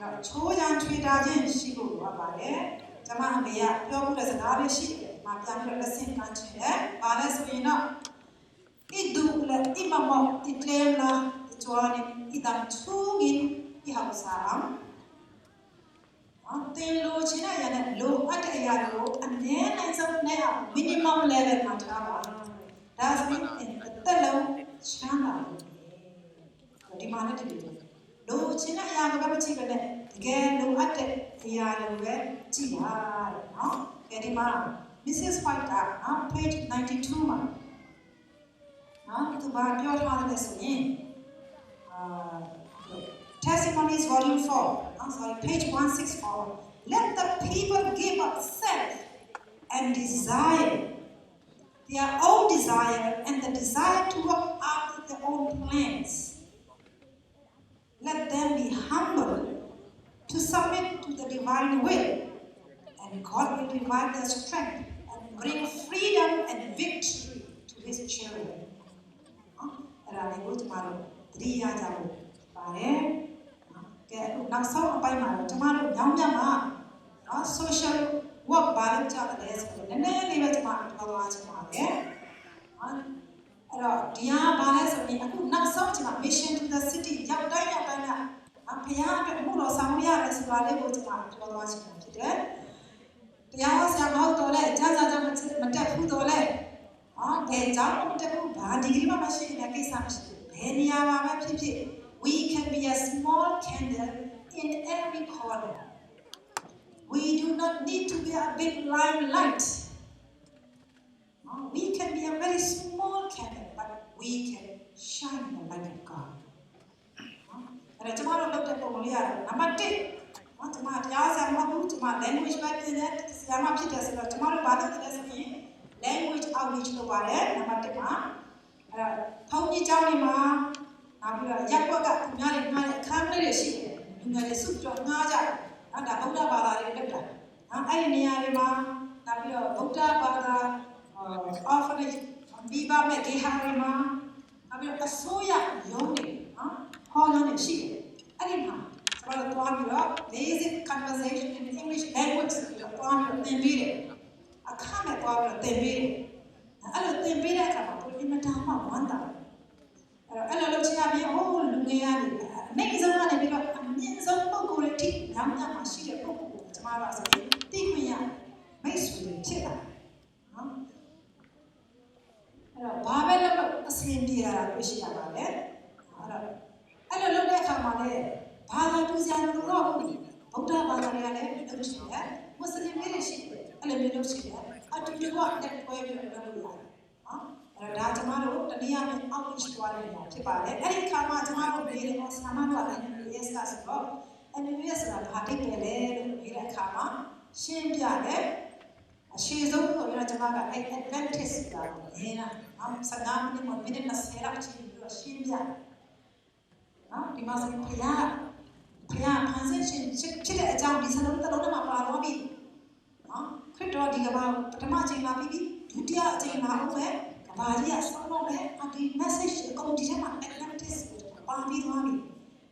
တော့ချိုးချမ်းချွေတာချင်းရှိဖို့ဝါပါတယ်ကျမအမေကပြောမှုတဲ့စကားလေးရှိတယ်မပြန်ပြီးတော့လက်ဆင့်ကမ်းချင်တယ်ဘာလဲဆိုရင်တော့idule imamo itlemla itwani idam tungin ihausaam tin lo china yana lo at aya lo ane nai sam nai minimum level ma tha ba das mean in talo chana di ma ne di lo china aya ba ba chi ba ne tge lo at aya lo be chi ba no ke di ma Mrs. White page 92 ma to ba pyo tha le so yin Testimonies volume 4 page 164 let the people give up self and desire their own desire and the desire to work after their own plans let them be humble to submit to the divine will and God will revive their strength and bring freedom and victory to his childrenအဲ့ဒါလေးကိုကျွန်တော်တို့သတိရကြဖို့ပါတယ်ကဲနောက်ဆုံးအပိုင်းမှာတော့ကျွန်တော်တို့ညောင်းညမှာနော် social work ဘာလို့ကြားတယ်ဆိုတော့နည်းနည်းလေးပဲကျွန်တော်ပြောသွားချင်ပါတယ်အဲ့တော့ဒီဟာဘာလဲဆိုရင်အခုနောက်ဆုံးကျွန်တော် mission to the city ရောက်တိုင်းကဘုရားအတွက်အမှုတော်ဆောင်ရတယ်ဆိုတာလေးကိုကျွန်တော်ပြောသွားချင်တယ်ဖြစ်တယ်တရားဟောဆရာမဟုတ်တော့လဲကျမ်းစာကြောင့်မတက်ဘူးတော့လဲဘယ်ကြောင့်မတက်ဘူးဘာဒီဂရီမှမရှိတဲ့ကိစ္စမရှိဘူးဘယ်နေရာမှာပဲဖြစ်ဖြစ် we can be a small candle in every corner we do not need to be a big limelight we can be a very small candle but we can shine the light of God အဲ့ဒါကျွန်တော်တို့လုပ်တဲ့ပုံလေးရတယ်နံပါတ်1ကျွန်မတရားဆရာမဟုတ်ဘူးကျွန်မ language ပဲပြင်တယ်ဆရာမဖြစ်တယ်ဆိုတော့ကျွန်တော်တို့ဘာလုပ်တယ်ဆိုရင် language outreach လုပ်ပါတယ်နံပါတ်1မှာအဲ့ဒါထုံးကြီးကျောင်းတွေမှာနောက်ပြီးတော့ရက်ကွက်ကသူများတွေငှားတဲ့အခန်းလေးတွေရှိတယ်လူငယ်တွေစုပြီးတော့ငှားကြတယ်ဒါဗုဒ္ဓဘာသာတွေလုပ်တာအဲ့ဒီနေရာတွေမှာနောက်ပြီးတော့ဗုဒ္ဓဘာသာ orphanage မိဘမဲ့ဒေဟာတွေမှာနောက်ပြီးတော့အစိုးရရုံးတွေဟောလမ်းတွေရှိတယ်အဲ့ဒီမှာကျွန်တော်တို့တွားပြီးတော့ basic conversation in English language ဆိုတော့တွားပြီးတော့သင်ပေးတယ်အခါမဲ့တွားပြီးတော့သင်ပေးတယ်အဲ့လိုသင်ပေးတဲ့အခါမှာကိုယ်အင်မတန်မှဝမ်းသာတယ်အဲ့လိုလုပ်ချင်ရပြီးဟိုလူငယ်ကနေအနေဆုံးကနေပြီးတော့အမြင့်ဆုံးပုံကိုယ်တွေထိညောင်းညမှာရှိတဲ့ပုံကိုကျွန်မတို့ဆိုရင်သိခွင့်ရမိတ်ဆွေတွေဖြစ်လာနော်အဲ့တော့ဘာပဲလုပ်အဆ င်ပြေတာလို့ရှိရပါတယ်အဲ့တော့လုပ်တဲ့အခါမှာလည်းဘာသာတူစရာမလိုတော့ဘူးဗုဒ္ဓဘာသာတွေကလည်းလုပ်ရှိတယ်မွတ်စလင်တွေရှိတယ်အဲ့လိုမျိုးလုပ်ရှိတယ်အတူတူကတက်ပွဲပြီးတော့လုပ်လို့ရတယ်နော်အဲ့ဒါကျမတို့တနည်းအားဖြင့် outreach သွားရတာဖြစ်ပါတယ်အဲ့ဒီအခါမှာကျမတို့ဒီဆရာမတို့ကလည်း MBS ကဆိုတော့ MBS ဆိုတာဘာတိတ်ပဲလဲလို့ပြောတဲ့အခါမှာရှင်းပြတယ်အရှိဆုံးဆိုတော့ကျမကအဲ့ Adventist ကရေးတာနော်15မိနစ်20လောက်ချိန်ပြီးတော့ရှင်းပြတယ်နော်ဒီမှာဆိုဖယားဖန်ဆင်းရှင်ချစ်တဲ့အကြောင်းဒီစလုံးတစ်လုံးထဲမှာပါတော့ပြီနော်ခရစ်တော်ဒီကဘာပထမအချိန်လာပြီးဒုတိယအချိန်လာအောင်ပဲကဘာကြီးကဆုံးတော့မယ်ဒီ message အကုန်ဒီထဲမှာ Adventist ကိုပါပြီးသွားပြီ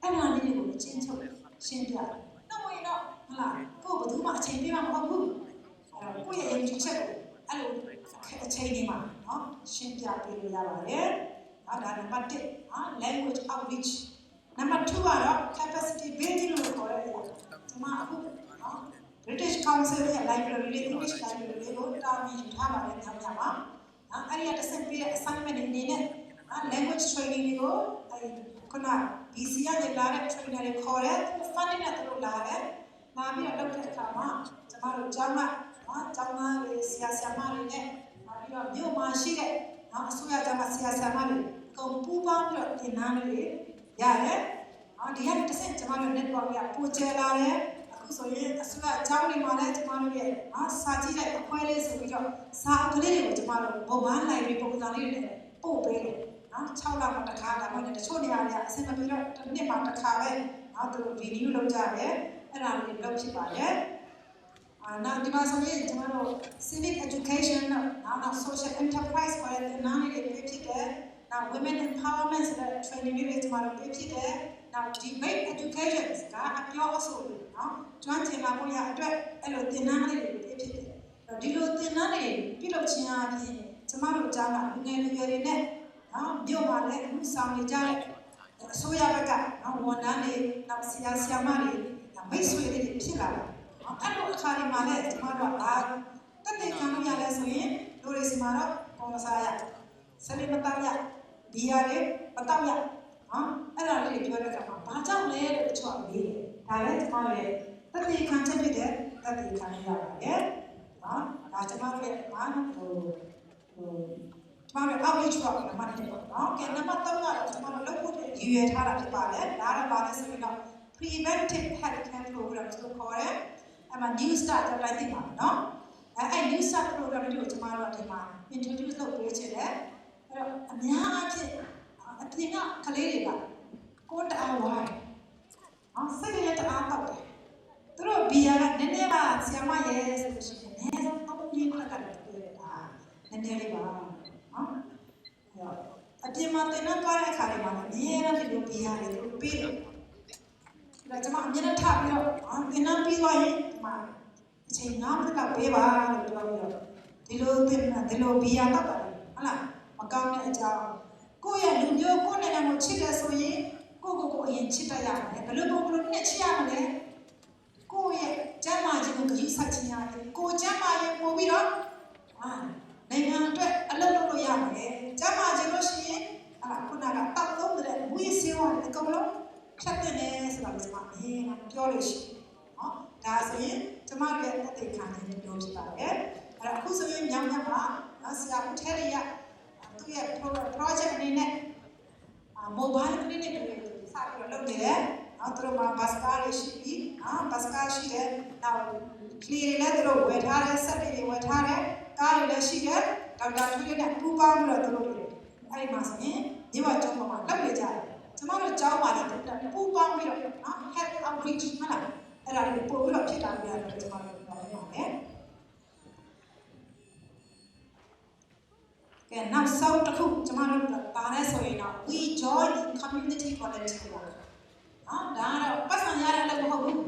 အဲ့ဒါလေးတွေကိုအချင်းချုပ်ရှင်းပြတယ်တော့ဝင်တော့ဟုတ်လားကိုယ်ဘယ်သူမှအချိန်ပေးမှာမဟုတ်ဘူးကိုယ့်ရဲ့ယုံကြည်ချက်ကိုအဲ့လိုအချိန်လေးမှာနော်ရှင်းပြပေးလို့ရပါတယ်ဒါနံပါတ်1နော် language outreach နံပါတ်2ကတော့ capacity building လို့ခေါ်တဲ့အရာဒီမှာအခုနော် British Council ရဲ့ library လေး English library လေးကိုတာဝန်ယူထားပါတယ်ညမှာနော်အဲ့ဒီကတစ်ဆင့်ပြတဲ့ assignment တွေအနေနဲ့နော် language training တွေကိုခုန BC ကနေလာတဲ့ trainer တွေခေါ်တယ် funding နဲ့သူတို့လာတယ်လာပြီးတော့လုပ်တဲ့အခါမှာကျမတို့ကျောင်းကနော်ကျောင်းသားတွေဆရာဆရာမတွေနဲ့နောက်ပြီးတော့မြို့မှာရှိတဲ့နော်အစိုးရကျောင်းကဆရာဆရာမတွေအကုန်ပူးပေါင်းပြီးတော့သင်တန်းတွေရတယ်ဒီကနေ့တစ်ဆင့်ကျမတို့ network ကပိုကျလာတယ်အခုဆိုရင်အစိုးရအကြောင်းတွေမှာလည်းကျမတို့ရဲ့စာကြည့်လိုက်အခွဲလေးဆိုပြီးတော့စာအုပ်ကလေးတွေကိုကျမတို့ဘုံဘားလိုက်ပြီးပုံစံလေးတွေနဲ့ပို့ပေးတယ်နော်6လမှတစ်ခါဒါမှမဟုတ်တချို့နေရာတွေအဆင်မပြေတော့တစ်နှစ်မှတစ်ခါပဲနော်သူတို့ review လုပ်ကြတယ်အဲ့ဒါလေးလုပ်ဖြစ်ပါတယ်နောက်ဒီမှာဆိုရင်ကျမတို့ civic education နောက် social enterprise ခေါ်တဲ့နာမည်တွေဖြစ်တယ်နောက် women empowerment ဆိုတဲ့ training တွေကျမတို့ဖြစ်တယ်နောက် debate education ကအပြောအဆိုနော်ကျွမ်းကျင်လာဖို့ရအတွက်အဲ့လိုသင်တန်းလေးတွေဖြစ်တယ်ဒီလိုသင်တန်းတွေပြုလုပ်ခြင်းအပြင်ကျမတို့ကြားကလူငယ်လူရွယ်တွေနဲ့နော်မြို့မှာလည်းလူဆောင်နေကြတဲ့အစိုးရဘက်ကနော်ဝန်ထမ်းတွေနောက်ဆရာဆရာမတွေမိတ်ဆွေတွေဖြစ်လာတယ်အဲ့လိုအခါဒီမှာလည်းကျမတို့ကတက်တဲ့ခံလို့ရလဲဆိုရင်လူတွေစီမှာတော့ပုံမစားရစလိမတောက်ရဘီယာတွေမတောက်ရနော်အဲ့ဒါလေးတွေပြောတဲ့အခါမှာဘာကြောင့်လဲလို့တချို့ကမေးတယ်ဒါလည်းကျမတို့ရဲ့တက်တဲ့ခံချက်ဖြစ်တဲ့တက်တဲ့ခံရပါတယ်နော်ဒါကျမတို့ရဲ့ကျမတို့ outreach ပေါ့နံပါတ်1ပေါ့နော်ကဲနံပါတ်3ကတော့ကျမတို့လုပ်ဖို့ရည်ရွယ်ထားတာဖြစ်ပါတယ်ဒါတော့ဗာလဲဆိုရင်တော့ preventive health care program လို့ခေါ်တယ်အဲ့မှာ new start တော့လိုက်သိပါမယ်နော်အဲ့ new start program တွေကိုကျမတို့ဒီမှာ introduce လုပ်ပေးချင်တယ်အဲ့တော့အများအားဖြင့်အပြင်ကကလေးတွေကကိုယ်တအားဝိုင်းစိတ်ရတအားတောက်တယ်သူတို့ဘီယာကနည်းနည်းပါဆရာမရဲဆိုလို့ရှိရင်နည်းဆုံးအပြင်ကလည်းတွေ့တာနည်းနည်းလေးပါနော်အပြင်မှာတင်တော့သွားတဲ့အခါတွေမှာလည်းအများအားဖြင့်ဒီလိုဘီယာတွေပေးတယ်ဒါကျွန်မအမြဲတမ်းထားပြီးတော့သင်တန်းပြီးသွားရင်ဒီမှာအချိန်9မိနစ်လောက်ပေးပါလို့ပြောပြီးတော့ဒီလိုဘီယာတော့ပါတယ်ဟုတ်လားမကောင်းတဲ့အကြောင်းကိုယ့်ရဲ့လူမျိုးကိုယ့်နိုင်ငံကိုချစ်တယ်ဆိုရင်ကိုအရင်ချစ်တတ်ရမယ်ဘယ်လိုနဲ့ချစ်ရမလဲကိုယ့်ရဲ့ကျမ်းမာခြင်းကိုဂရုစိုက်ခြင်းရတယ်ကိုကျမ်းမာရင်ပို့ပြီးတော့နိုင်ငံအတွက်အလုပ်လုပ်လို့ရမယ်ကျမ်းမာခြင်းလို့ရှိရင်ခုနကတောက်သုံးတဲ့ဝီးစေးဝါအကုန်လုံးဖြတ်တဲ့နေဆိုတာကိုကျွန်မအရင်ကပြောလို့ရှိတယ်နော်ဒါဆိုရင်ကျွန်မရဲ့အသိခံခြင်းပြောဖြစ်ပါတယ်အဲ့တော့အခုဆိုရင်ညောင်ညမှာဆရာဦးထဲရသူရဲ့ project အနေနဲ့ mobile clinic တွေစပြီးတော့လုပ်နေတယ်နော်သူတို့မှာ bus car တွေရှိပြီbus car ရှိတယ်နောက် clear တွေလည်းသူတို့ဝယ်ထားတယ်ဆက်တွေဝယ်ထားတယ်ကားတွေလည်းရှိတယ်ဒေါက်တာထွေးလေးနဲ့ပူးပေါင်းပြီးတော့သူတို့အဲ့ဒီမှာဆိုရင်ဒီဘက်ကျောင်းမှာလုပ်နေကြတယ်ကျမတို့ကျောင်းမှာလည်းပူးပေါင်းပြီးတော့health outreach ဟုတ်လားအဲ့ဒါလေးပို့ပြီးတော့ဖြစ်တာပြရတယ်ကျမတို့ပြောရမယ်ကဲနောက်ဆုံးတစ်ခုကျမတို့ပါလဲဆိုရင်တော့ we join the community volunteer ဒါကတော့ပတ်စံရတဲ့အလုပ်မဟုတ်ဘူး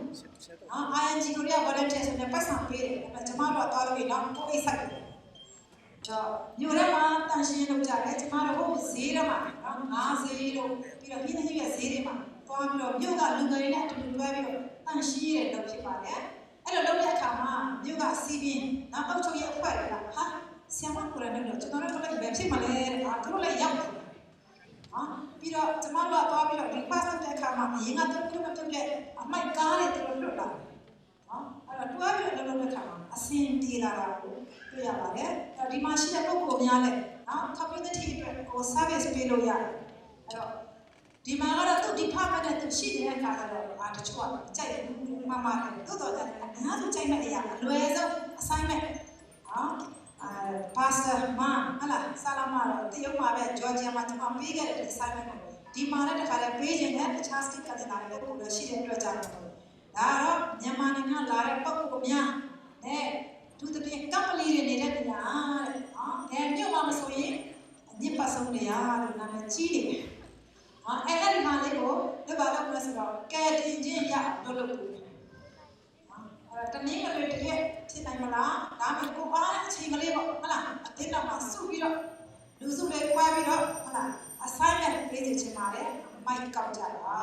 ING ကိုရ volunteer ဆိုတဲ့ပတ်စံပေးတယ်အဲ့ကျမတို့ကတော့လို့ရတော့ကိုအိတ်ဆိုင်တယ်မြို့ထဲမှာတန်ရှင်းလုပ်ကြတယ်ကျမတို့ဟိုဈေးထဲမှာငါးဈေးတို့ပြီးတော့ပြည်သူ့ရဲ့ဈေးတွေမှာသွားပြီးတော့မြို့ကလူငယ်တွေနဲ့အတူတူတွဲပြီးတော့တန်ရှင်းရတဲ့လုပ်ဖြစ်ပါတယ်အဲ့လိုလုပ်တဲ့အခါမှာမြို့ကစီးပြင်းအောက်ချုပ်ရဲ့အဖွဲ့တွေကဟာဆီယမကိုလည်းတော့ကျွန်တော်တို့လည်းပဲဖြစ်မလဲတဲ့သူတို့လည်းရောက်တယ် ပြီးတော့ request လုပ်တဲ့အခါမှာအရင်ကသူတို့မပြုတ်တဲ့အမိုက်ကားတွေသူတို့လွတ်လာတယ်နော်အဲ့တော့တွဲပြီးတော့လုပ်တဲ့အခါမှာအဆင်ပြေလာတာကိုတွေ့ရပါတယ်အဲ့တော့ဒီမှာရှိတဲ့ပုံကိုများလဲနော် community အတွက်ကို service ပေးလို့ရတယ်အဲ့တော့ဒီမှာကတော့သူ department နဲ့သူရှိနေတဲ့အခါကျတော့တချို့ကကြိုက်မှမှတယ်တိုးတော်ကြတယ်အများစုကြိုက်မဲ့အရာအလွယ်ဆုံး assignment နော်ပါစတာမဟာလာဆာလာမာတော့တရုတ်မှာပဲဂျော်ဂျီယာမှာကျွန်တော်ပေးခဲ့တဲ့ assignment ကိုဒီမှာလည်းတစ်ခါလည်းပေးခြင်းနဲ့တခြား stick ကတင်တာလည်းပို့လို့ရှိတဲ့အတွက်ကြောင့်ဒါတော့မြန်မာနိုင်ငံလာတဲ့ပုံကိုများနဲ့သူတပြည့်ကပ်ပလီတွေနေတဲ့နေရာတဲ့နော်အဲမြို့မှာမဆိုရင်ညစ်ပတ်ဆုံးနေရလို့နာမည်ကြီးတယ်အဲ့ဒီမှာလေးကိုလက်ပါတော့ဆိုတော့ကဲတင်ချင်းရအောင်လုပ်လို့တနည်းကလေးတကယ်ဖြစ်နိုင်မလားဒါမှကိုအားအချိန်ကလေးပေါ့ဟုတ်လားအတင်းတော့မှစုပြီးတော့လူစုလေးခွဲပြီးတော့ဟုတ်လား assignment ပေးချင်ပါတယ်မိုက်ကောက်ကြပါ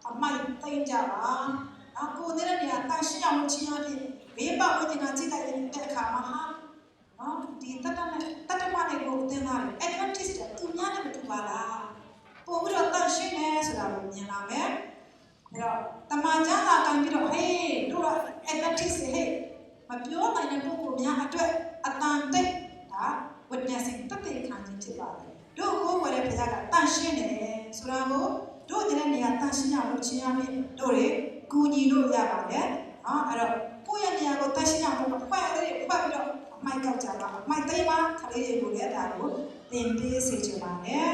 အမိုက်သိမ့်ကြပါနောက်ကိုနေတဲ့နေရာတန်ရှင်းအောင်လုပ်ချင်းအဖြစ်ဘေးပတ်ဝန်းကျင်ကကြည့်လိုက်တဲ့အခါမှာဟာနော်ဒီတတ်မနဲ့ကိုအတင်းသားတယ် advantage သူများနဲ့မတူပါလားပို့ပြီးတော့တန်ရှင်းနေဆိုတာကိုမြင်လာမယ်အဲ့တော့တမန်ကျမ်းစာကန်ပြီးတော့ဟေးတို့က advantage ဟေးမပြောနိုင်တဲ့ပုဂ္ဂိုလ်များအတွက်အတန်တိတ်ဒါ witnessing တသက်ခံခြင်းဖြစ်ပါတယ်တို့ကိုယ်ဝယ်တဲ့ဘုရားကတန်ရှင်းတယ်ဆိုတာကိုတို့တဲ့နေရာတန်ရှင်းအောင်လုပ်ခြင်းအပြင်တို့တွေကူညီလို့ရပါတယ်နော်အဲ့တော့ကိုယ့်ရဲ့နေရာကိုတန်ရှင်းအောင်လုပ်ဖွဲ့ပြီးတော့မိုက်ကောက်ကြပါမိုက်သိမ်းပါခလေးတွေကိုလည်းဒါကိုသင်ပေးစေချင်ပါတယ်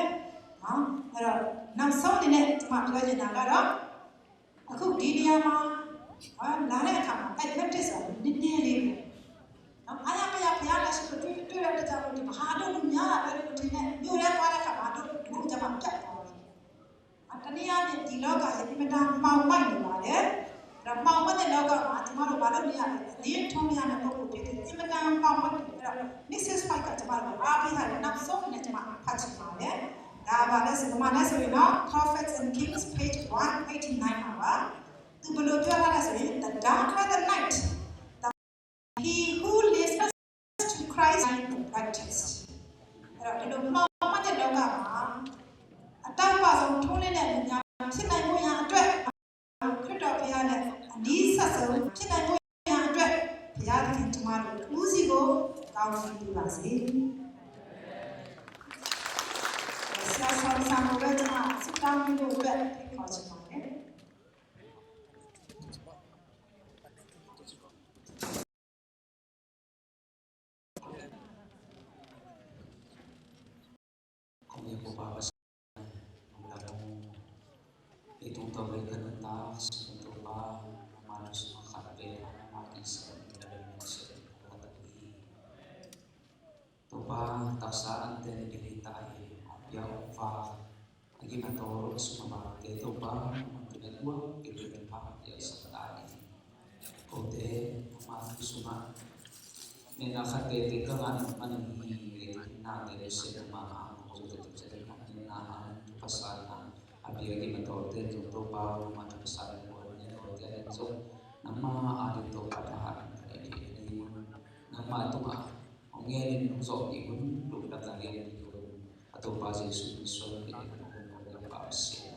နော်အဲ့တော့နောက်ဆုံးအနေနဲ့ကျွန်မပြောချင်တာကတော့အခုဒီနေရာမှာလာတဲ့အခါမှာ advantage ဆိုတာနည်းနည်းလေးပဲနော်အားရမရဘုရားလက်ရှိတွေ့တဲ့ကြောင့်ဒီမဟာတို့လူများတာပဲလို့ထင်တယ်မြို့ထဲသွားတဲ့အခါမှာတို့ကျွန်မပြတ်သွားတယ်တနည်းအားဖြင့်ဒီလောကရဲ့အင်မတန်မှောင်မိုက်နေပါတယ်ဒါမှောင်မိုက်တဲ့လောကမှာကျွန်တော်တို့ဘာလို့နေရလဲအရင်ထုံးရတဲ့ပုံကိုဖြစ်တယ်အင်မတန်မှောင်မိုက်တယ်အဲ့တော့ Mrs. Spike ကကျွန်မတို့အားပေးထားတယ်နောက်ဆုံးနဲ့ကျွန်မဖတ်ချင်ပါတယ်ဒါပါလဲဆိုမှလည်းဆိုရင်တော့ Prophets and Kings page 189မှာပါသူဘယ်လိုပြောထားလဲဆိုရင် the darker the night he who listens to Christ and practice အဲ့တော့ဒီလိုမှောင်မိုက်တဲ့လောကမှာအတောက်ပါဆုံးထုံးနေတဲ့လူများဖြစ်နိုင်ဖို့ရအတွက်ခရစ်တော်ဘုရားနဲ့အနည်းဆက်ဆုံးဖြစ်နိုင်ဖို့ရအတွက်ဘုရားသခင်ကျွန်တော်တို့ဦးစီးကိုကောင်းချီးပေးပါစေဆရာဆောင်ဆောင်ဘက်မှာစတောင်းလို့ပဲခေါ်ချင်ပါတယ်Itong tawag ka ng taas, ito ba, malos makakate, makisip, talagang sa katagi. Ito ba, taksaan din nilitay, yaw pa, naging matoro, sumabate, ito ba, pinagwa, pinagwa pa, sa katagi. Kote, makisuma, may nakatete ka nga naman hihingit natin sa mga pasaran abiyagi matote to bawo matasaran ko niya tote so nama alit to padahan ini nama to ka ongerin so ibun lugda talian ko ato pa sa Yesus Kristo ni ko pause